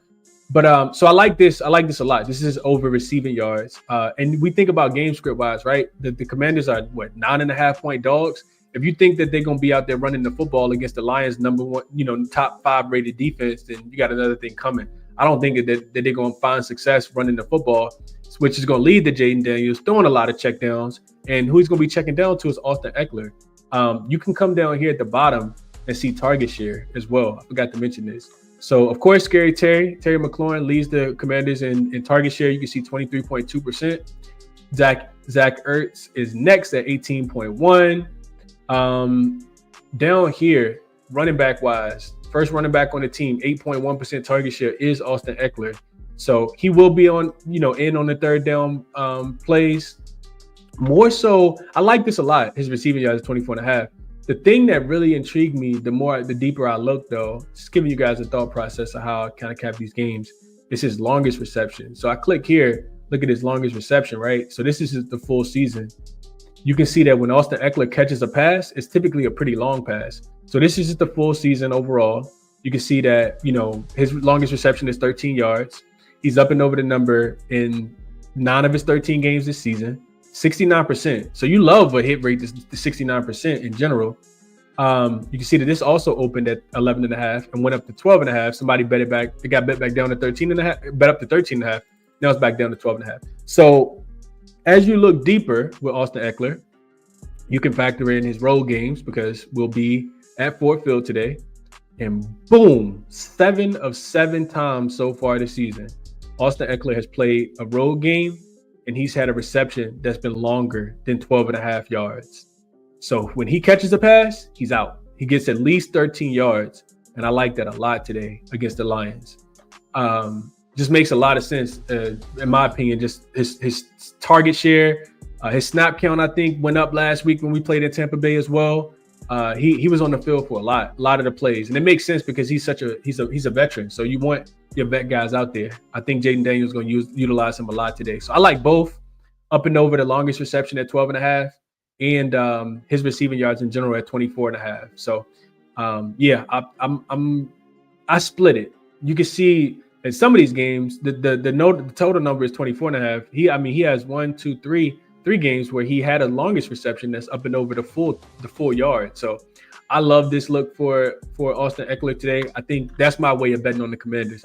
But so I like this. I like this a lot. This is over receiving yards. And we think about game script wise, right? The Commanders are 9.5-point dogs. If you think that they're going to be out there running the football against the Lions, number 1, top 5 rated defense, then you got another thing coming. I don't think that they're going to find success running the football, which is going to lead to Jaden Daniels throwing a lot of checkdowns. And who he's going to be checking down to is Austin Eckler. You can come down here at the bottom and see target share as well. I forgot to mention this. So, of course, Terry McLaurin leads the Commanders in target share. You can see 23.2%. Zach Ertz is next at 18.1%. Down here, running back wise, first running back on the team, 8.1% target share is Austin Eckler. So he will be on, in on the third down plays. More so, I like this a lot. His receiving yards is 24.5. The thing that really intrigued me, the deeper I look, though, just giving you guys a thought process of how I kind of cap these games, is his longest reception. So I click here, look at his longest reception, right? So this is the full season. You can see that when Austin Eckler catches a pass, it's typically a pretty long pass. So this is just the full season overall. You can see that, his longest reception is 13 yards. He's up and over the number in 9 of his 13 games this season, 69%. So you love a hit rate that's 69% in general. You can see that this also opened at 11.5 and went up to 12.5. Somebody bet it back. It got bet back down to 13.5, bet up to 13.5. Now it's back down to 12.5. So as you look deeper with Austin Eckler, you can factor in his road games because we'll be at Ford Field today. And boom, 7 of 7 times so far this season, Austin Eckler has played a road game and he's had a reception that's been longer than 12.5 yards. So when he catches a pass, he's out. He gets at least 13 yards. And I like that a lot today against the Lions. Just makes a lot of sense, in my opinion. Just his target share, his snap count, I think, went up last week when we played in Tampa Bay as well. He was on the field for a lot of the plays, and it makes sense because he's a veteran. So you want your vet guys out there. I think Jaden Daniels is going to utilize him a lot today. So I like both, up and over the longest reception at 12.5, and his receiving yards in general at 24.5. So I split it. You can see in some of these games, the total number is 24.5. He has 3 games where he had a longest reception that's up and over the full yard. So I love this look for Austin Eckler today. I think that's my way of betting on the Commanders.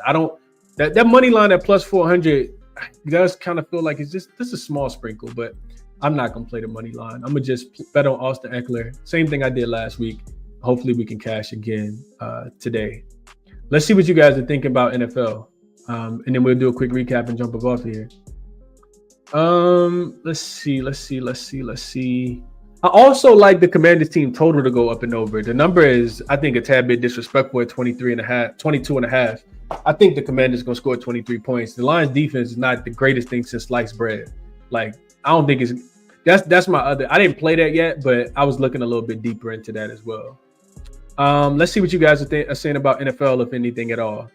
That money line at plus 400 does kind of feel like it's just a small sprinkle, but I'm not gonna play the money line. I'm gonna just bet on Austin Eckler. Same thing I did last week. Hopefully we can cash again today. Let's see what you guys are thinking about NFL. And then we'll do a quick recap and jump off here. Let's see. I also like the Commanders team total to go up and over. The number is, I think, a tad bit disrespectful at 22.5. I think the Commanders going to score 23 points. The Lions defense is not the greatest thing since sliced bread. Like, I don't think that's my other. I didn't play that yet, but I was looking a little bit deeper into that as well. Let's see what you guys are saying about NFL, if anything at all.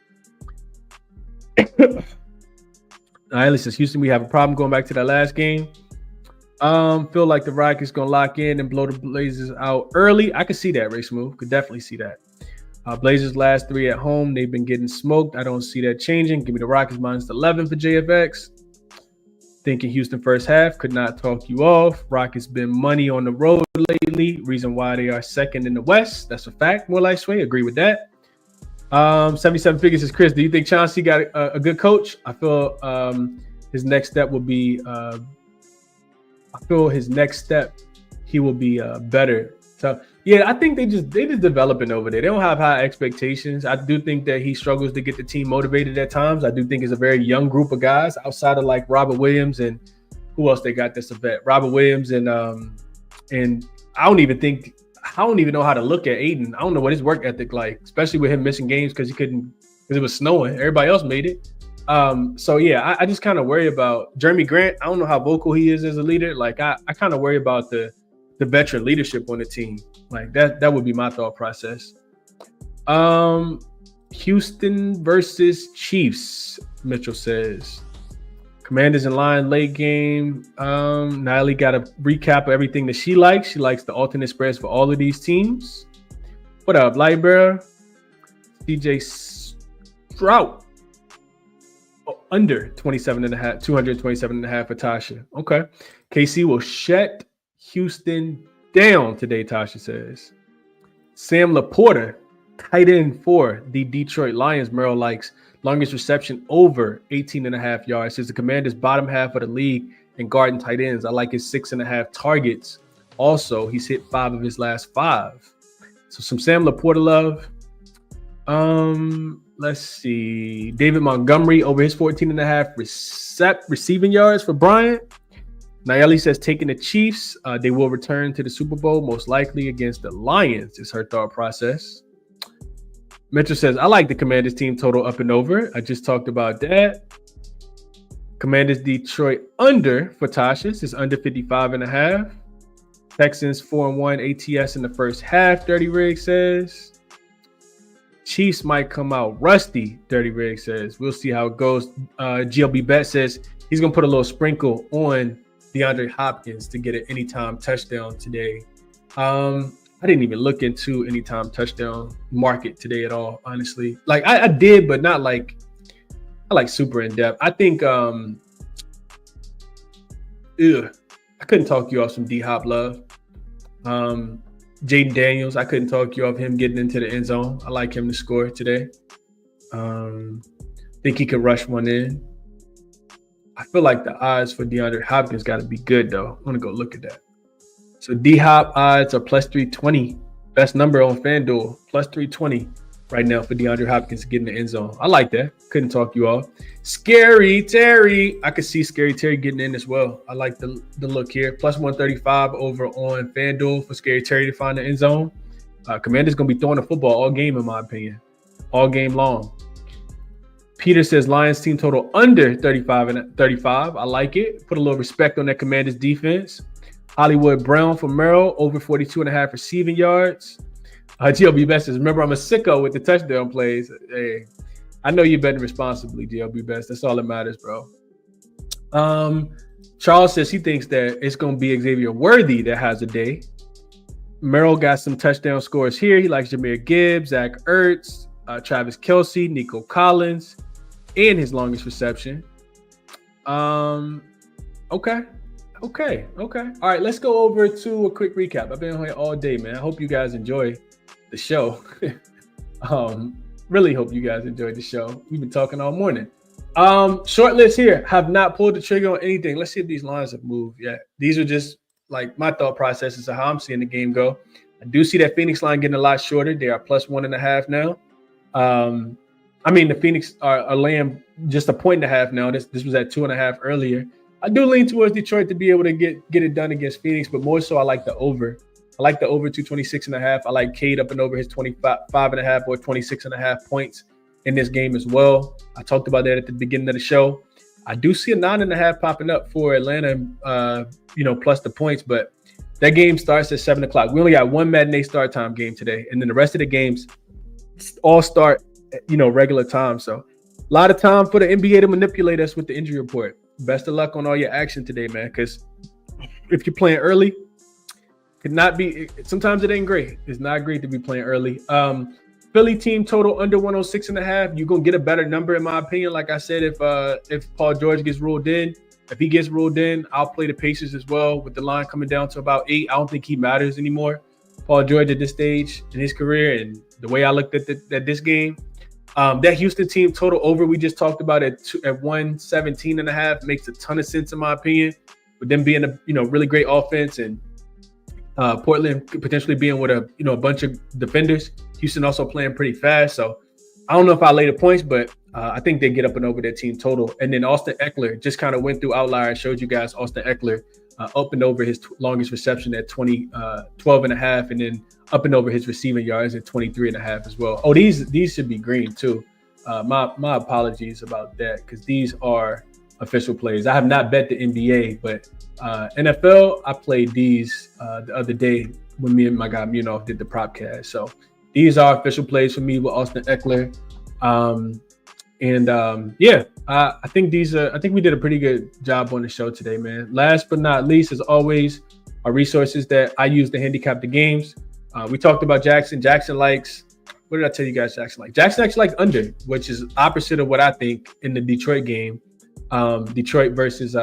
All right, listen, Houston, we have a problem going back to that last game. Feel like the Rockets going to lock in and blow the Blazers out early. I could see that, Ray Smooth. Could definitely see that. Blazers last 3 at home. They've been getting smoked. I don't see that changing. Give me the Rockets minus 11 for JFX. Thinking Houston first half. Could not talk you off. Rockets been money on the road lately. Reason why they are second in the West. That's a fact. More like Sway. Agree with that. 77 figures is Chris. Do you think Chauncey got a good coach? I feel his next step will be he will be better. So yeah, I think they just developing over there. They don't have high expectations. I do think that he struggles to get the team motivated at times. I do think it's a very young group of guys outside of like Robert Williams and who else they got that's a vet. Robert Williams and I don't even think I don't even know how to look at Aiden. I don't know what his work ethic like, especially with him missing games because it was snowing. Everybody else made it. So yeah, I just kind of worry about Jeremy Grant. I don't know how vocal he is as a leader. Like I kind of worry about the veteran leadership on the team. Like that would be my thought process. Houston versus Chiefs, Mitchell says. Commanders in line late game. Niley got a recap of everything that she likes. She likes the alternate spreads for all of these teams. What up, Lightbearer? CJ Strout. Oh, under 27.5, 227.5 for Tasha. Okay. KC will shut Houston down today, Tasha says. Sam Laporta, tight end for the Detroit Lions. Merrill likes longest reception over 18.5 yards. Says the Commanders bottom half of the league in guard and tight ends. I like his 6.5 targets. Also, he's hit 5 of his last 5. So some Sam Laporta love. Let's see. David Montgomery over his 14.5 receiving yards for Bryant. Nayeli says taking the Chiefs. They will return to the Super Bowl, most likely against the Lions, is her thought process. Mitchell says, I like the Commanders team total up and over. I just talked about that. Commanders Detroit under for Tasha's is under 55.5. Texans 4-1 ATS in the first half, Dirty Rig says. Chiefs might come out rusty, Dirty Rig says. We'll see how it goes. GLB Bet says he's going to put a little sprinkle on DeAndre Hopkins to get an anytime touchdown today. I didn't even look into anytime touchdown market today at all, honestly. Like I did, but not like super in depth. I think I couldn't talk you off some D-Hop love. Jaden Daniels, I couldn't talk you off him getting into the end zone. I like him to score today. Think he could rush one in. I feel like the odds for DeAndre Hopkins got to be good, though. I'm going to go look at that. So D-Hop odds are plus 320. Best number on FanDuel, plus 320 right now for DeAndre Hopkins to get in the end zone. I like that. Couldn't talk you off. Scary Terry. I could see Scary Terry getting in as well. I like the look here. Plus 135 over on FanDuel for Scary Terry to find the end zone. Commander's going to be throwing the football all game, in my opinion. All game long. Peter says Lions team total under 35. I like it. Put a little respect on that Commanders defense. Hollywood Brown for Merrill, over 42.5 receiving yards. GLB Best says, remember, I'm a sicko with the touchdown plays. Hey, I know you're betting responsibly, GLB Best. That's all that matters, bro. Charles says he thinks that it's going to be Xavier Worthy that has a day. Merrill got some touchdown scores here. He likes Jahmyr Gibbs, Zach Ertz, Travis Kelce, Nico Collins, and his longest reception. Okay. All right, let's go over to a quick recap. I've been on here all day, man. I hope you guys enjoy the show. Really hope you guys enjoyed the show. We've been talking all morning. Short list here. Have not pulled the trigger on anything. Let's see if these lines have moved yet. These are just like my thought processes of how I'm seeing the game go. I do see that Phoenix line getting a lot shorter. They are plus 1.5 now. The Phoenix are laying just a 1.5 now. This was at 2.5 earlier. I do lean towards Detroit to be able to get it done against Phoenix, but more so I like the over. I like the over 226.5. I like Cade up and over his 25.5 or 26.5 points in this game as well. I talked about that at the beginning of the show. I do see a 9.5 popping up for Atlanta, plus the points, but that game starts at 7 o'clock. We only got one matinee start time game today, and then the rest of the games all start, regular time. So a lot of time for the NBA to manipulate us with the injury report. Best of luck on all your action today, man, because if you're playing early, sometimes it ain't great. It's not great to be playing early. Philly team total under 106.5. You're going to get a better number, in my opinion. Like I said, if Paul George gets ruled in, if he gets ruled in, I'll play the Pacers as well with the line coming down to about 8. I don't think he matters anymore. Paul George at this stage in his career and the way I looked at this game, that Houston team total over we just talked about at 117.5 makes a ton of sense in my opinion. With them being a really great offense and Portland potentially being with a bunch of defenders. Houston also playing pretty fast, so I don't know if I lay the points, but I think they get up and over their team total. And then Austin Eckler just kind of went through Outlier and showed you guys Austin Eckler up and over his longest reception at 12 and a half, and then up and over his receiving yards at 23 and a half as well. Oh, these should be green too. My apologies about that, because these are official plays. I have not bet the NBA, but NFL, I played these the other day when me and my guy Munoz did the prop cast. So these are official plays for me with Austin Eckler. I think I think we did a pretty good job on the show today, man. Last but not least, as always, our resources that I use to handicap the games. We talked about jaXon. jaXon likes, what did I tell you guys jaXon like? jaXon actually likes under, which is opposite of what I think in the Detroit game. Detroit versus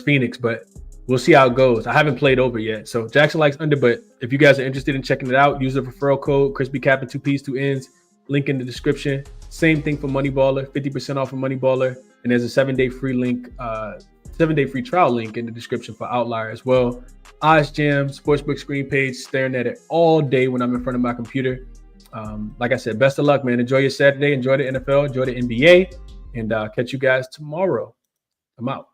Phoenix, but we'll see how it goes. I haven't played over yet. So jaXon likes under, but if you guys are interested in checking it out, use the referral code ChrisBeCappinn, 2 P's, 2 N's. Link in the description. Same thing for Moneyballer, 50% off of Moneyballer. And there's a 7-day free link, 7-day free trial link in the description for Outlier as well. Odds Jam, Sportsbook screen page, staring at it all day when I'm in front of my computer. Like I said, best of luck, man. Enjoy your Saturday. Enjoy the NFL. Enjoy the NBA. And catch you guys tomorrow. I'm out.